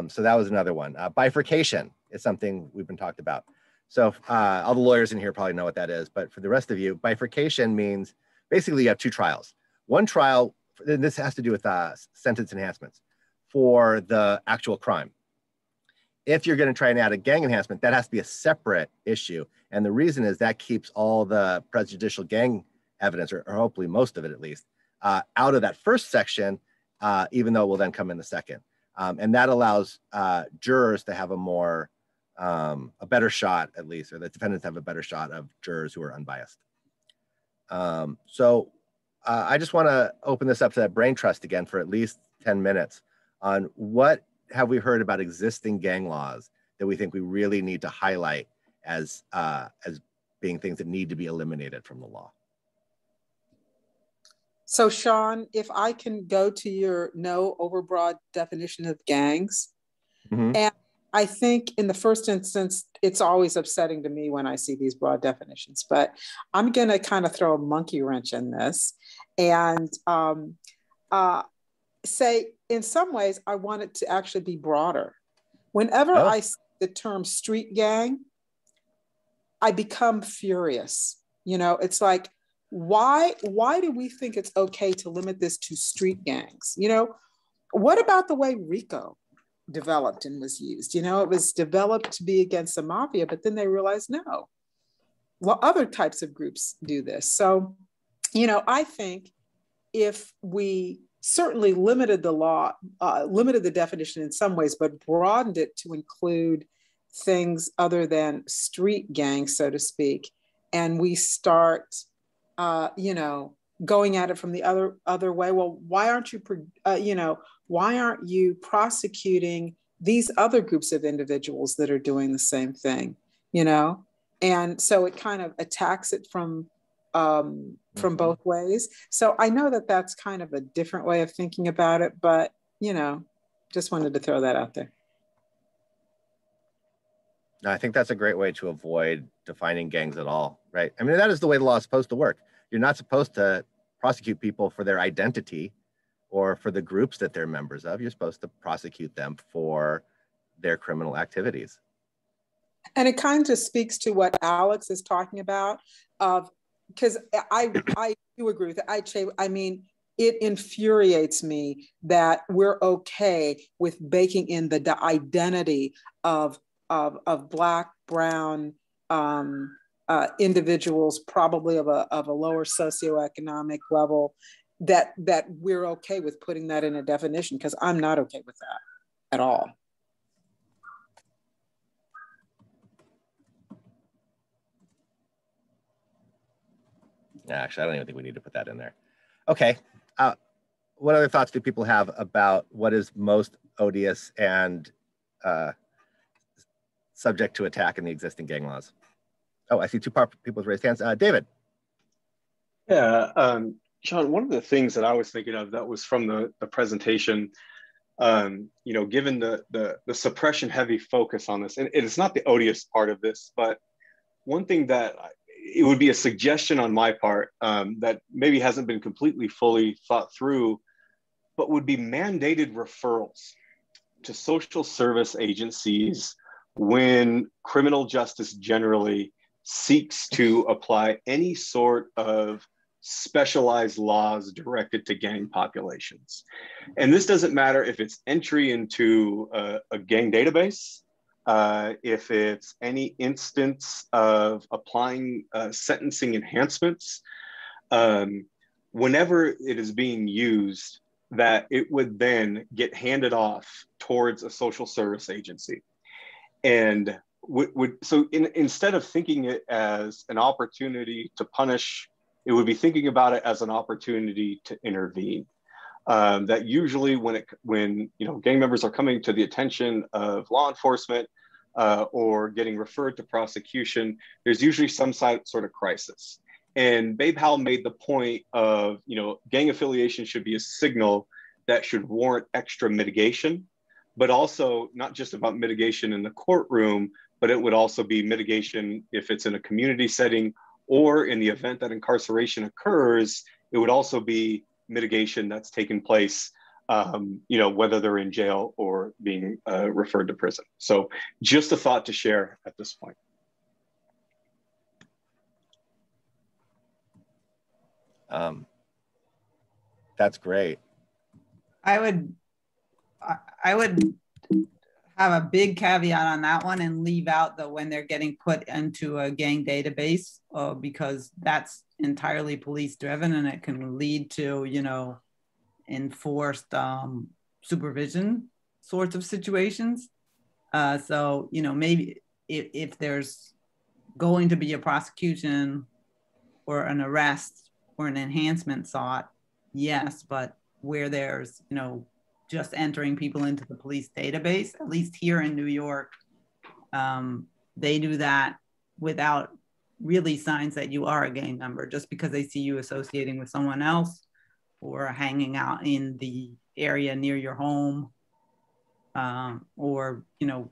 So that was another one. Bifurcation is something we've been talked about. So all the lawyers in here probably know what that is, but for the rest of you, bifurcation means basically you have 2 trials. One trial, and this has to do with sentence enhancements for the actual crime. If you're going to try and add a gang enhancement, that has to be a separate issue. And the reason is that keeps all the prejudicial gang evidence, or hopefully most of it at least, out of that first section, even though it will then come in the second. And that allows jurors to have a better shot, at least, or the defendants have a better shot of jurors who are unbiased. So I just want to open this up to that brain trust again for at least 10 minutes on what have we heard about existing gang laws that we think we really need to highlight as being things that need to be eliminated from the law. So Sean, if I can go to your no overbroad definition of gangs, and I think in the first instance, it's always upsetting to me when I see these broad definitions, but I'm going to kind of throw a monkey wrench in this and say, in some ways, I want it to actually be broader. Whenever I see the term street gang, I become furious. You know, it's like, why do we think it's okay to limit this to street gangs? You know, what about the way RICO developed and was used? You know, it was developed to be against the mafia, but then they realized, no, well, other types of groups do this. So, you know, I think if we certainly limited the law, limited the definition in some ways, but broadened it to include things other than street gangs, so to speak, and we start, you know, going at it from the other way. Well, why aren't you, you know, why aren't you prosecuting these other groups of individuals that are doing the same thing? You know, and so it kind of attacks it from both ways. So I know that that's kind of a different way of thinking about it, but you know, just wanted to throw that out there. No, I think that's a great way to avoid defining gangs at all, right? I mean, that is the way the law is supposed to work. You're not supposed to prosecute people for their identity or for the groups that they're members of. You're supposed to prosecute them for their criminal activities. And it kind of speaks to what Alex is talking about, because I do agree with it. I mean, it infuriates me that we're okay with baking in the identity of Black, brown individuals, probably of a lower socioeconomic level, that we're okay with putting that in a definition, because I'm not okay with that at all. Actually, I don't even think we need to put that in there. Okay. What other thoughts do people have about what is most odious and subject to attack in the existing gang laws? Oh, I see two people with raised hands. David. Yeah, Sean, one of the things that I was thinking of that was from the presentation, you know, given the suppression heavy focus on this, and it's not the odious part of this, but one thing that it would be a suggestion on my part that maybe hasn't been completely fully thought through, but would be mandated referrals to social service agencies when criminal justice generally seeks to apply any sort of specialized laws directed to gang populations. And this doesn't matter if it's entry into a gang database, if it's any instance of applying sentencing enhancements, whenever it is being used, that it would then get handed off towards a social service agency. And instead of thinking it as an opportunity to punish, it would be thinking about it as an opportunity to intervene. That usually when you know, gang members are coming to the attention of law enforcement or getting referred to prosecution, there's usually some sort of crisis. And Babe Howell made the point of, you know, gang affiliation should be a signal that should warrant extra mitigation, but also not just about mitigation in the courtroom, but it would also be mitigation if it's in a community setting, or in the event that incarceration occurs, it would also be mitigation that's taken place, you know, whether they're in jail or being referred to prison. So just a thought to share at this point. That's great. I would have a big caveat on that one and leave out the when they're getting put into a gang database, because that's entirely police driven and it can lead to, you know, enforced supervision sorts of situations. So, you know, maybe if there's going to be a prosecution or an arrest or an enhancement sought, yes, but where there's, you know, just entering people into the police database, at least here in New York, they do that without really signs that you are a gang member, just because they see you associating with someone else or hanging out in the area near your home, or, you know,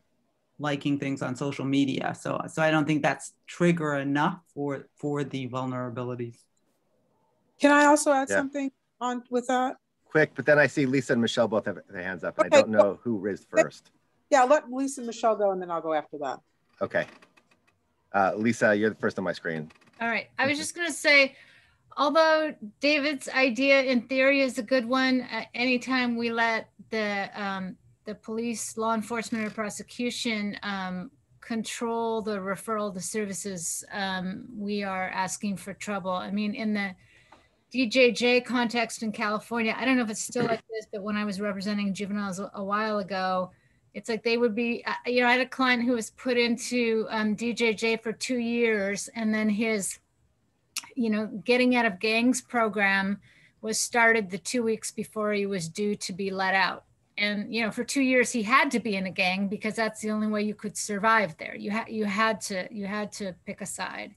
liking things on social media. So I don't think that's trigger enough for the vulnerabilities. Can I also add something on with that? Quick, but then I see Lisa and Michelle both have their hands up, and Okay, I don't know who raised first. Yeah, let Lisa and Michelle go, and then I'll go after that. Okay. Lisa, you're the first on my screen. All right. I was just going to say, although David's idea in theory is a good one, anytime we let the police, law enforcement, or prosecution control the referral to services, we are asking for trouble. I mean, in the DJJ context in California, I don't know if it's still like this, but when I was representing juveniles a while ago, it's like they would be, I had a client who was put into DJJ for 2 years, and then his, getting out of gangs program was started the 2 weeks before he was due to be let out. And, for 2 years he had to be in a gang because that's the only way you could survive there. You had to pick a side.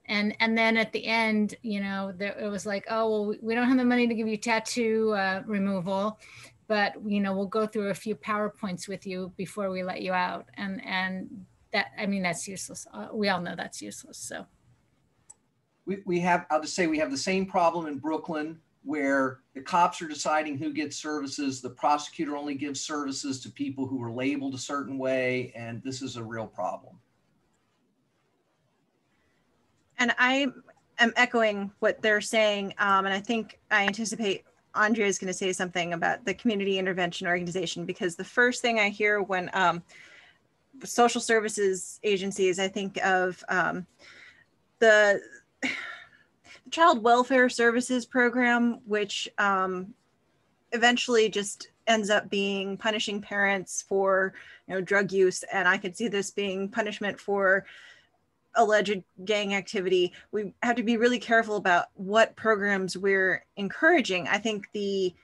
And then at the end, it was like, oh, well, we don't have the money to give you tattoo removal, but, we'll go through a few PowerPoints with you before we let you out. And that, that's useless. We all know that's useless. So I'll just say we have the same problem in Brooklyn, where the cops are deciding who gets services. The prosecutor only gives services to people who are labeled a certain way. And this is a real problem. And I am echoing what they're saying. And I anticipate Andrea is going to say something about the community intervention organization, because the first thing I hear when social services agencies, I think of the Child Welfare Services Program, which eventually just ends up being punishing parents for drug use. And I could see this being punishment for alleged gang activity. We have to be really careful about what programs we're encouraging. I think the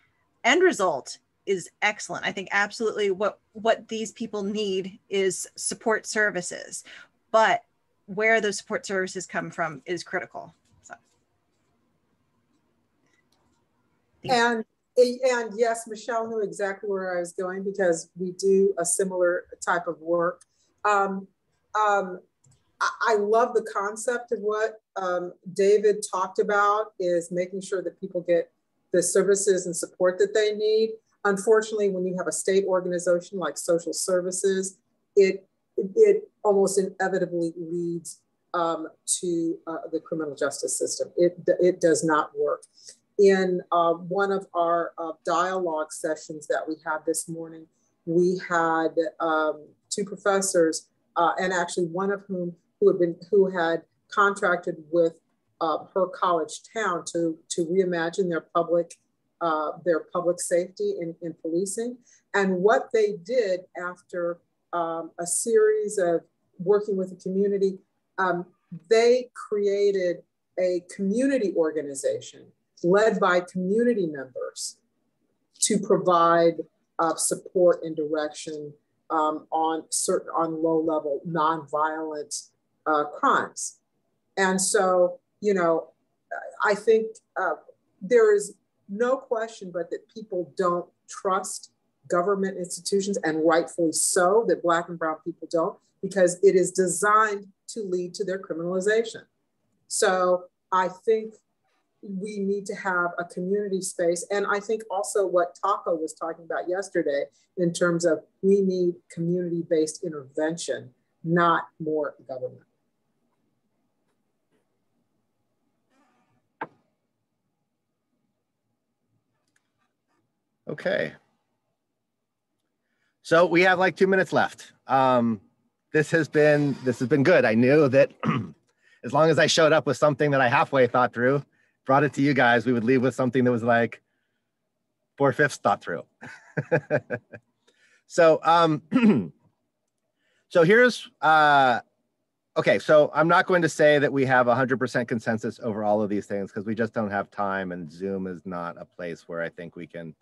end result is excellent. I think absolutely what these people need is support services, but where those support services come from is critical. So. And yes, Michelle knew exactly where I was going, because we do a similar type of work. I love the concept of what David talked about, is making sure that people get the services and support that they need. Unfortunately, when you have a state organization like social services, it almost inevitably leads to the criminal justice system. It does not work. In one of our dialogue sessions that we had this morning, we had 2 professors, and actually one of whom who had contracted with her college town to reimagine their public safety in policing. And what they did after a series of working with the community, they created a community organization led by community members to provide support and direction on low-level nonviolent crimes. And so, I think there is no question but that people don't trust government institutions, and rightfully so, that Black and brown people don't, because it is designed to lead to their criminalization. So I think we need to have a community space. And I think also what Taco was talking about yesterday, in terms of we need community-based intervention, not more government. Okay. So we have like 2 minutes left. This has been good. I knew that as long as I showed up with something that I halfway thought through, brought it to you guys, we would leave with something that was like 4/5 thought through. So, so here's, okay, so I'm not going to say that we have 100% consensus over all of these things, because we just don't have time, and Zoom is not a place where I think we can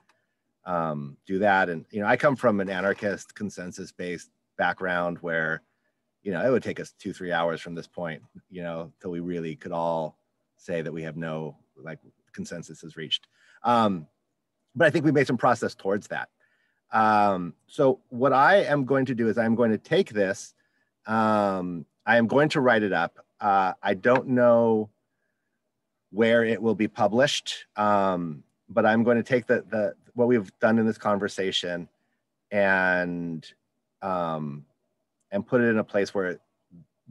do that. And, I come from an anarchist consensus-based background where, it would take us 2-3 hours from this point, till we really could all say that we have no consensus is reached. But I think we made some process towards that. So what I am going to do is I'm going to take this, I am going to write it up. I don't know where it will be published, but I'm going to take what we've done in this conversation and put it in a place where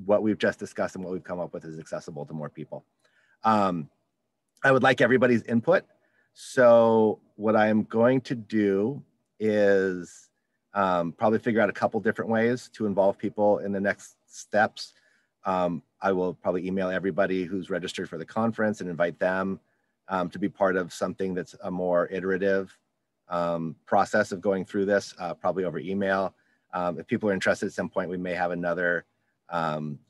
what we've just discussed and what we've come up with is accessible to more people. I would like everybody's input. So what I'm going to do is probably figure out a couple different ways to involve people in the next steps. I will probably email everybody who's registered for the conference and invite them to be part of something that's a more iterative process of going through this, probably over email. If people are interested at some point, we may have another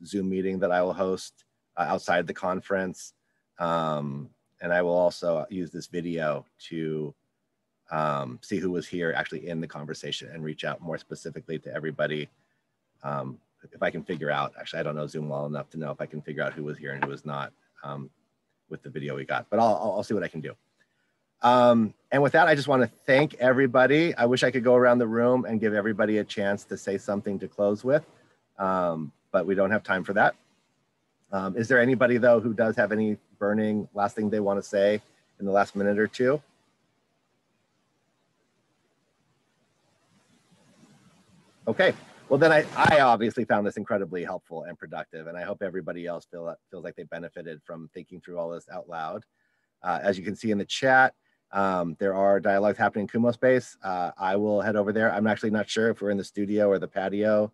Zoom meeting that I will host outside the conference. And I will also use this video to see who was here actually in the conversation and reach out more specifically to everybody. If I can figure out, actually, I don't know Zoom well enough to know if I can figure out who was here and who was not with the video we got, but I'll see what I can do. And with that, I just want to thank everybody. I wish I could go around the room and give everybody a chance to say something to close with, but we don't have time for that. Is there anybody though who does have any burning last thing they want to say in the last minute or two? Okay, well then I obviously found this incredibly helpful and productive, and I hope everybody else feels like they benefited from thinking through all this out loud. As you can see in the chat, there are dialogues happening in Kumo Space. I will head over there. I'm actually not sure if we're in the studio or the patio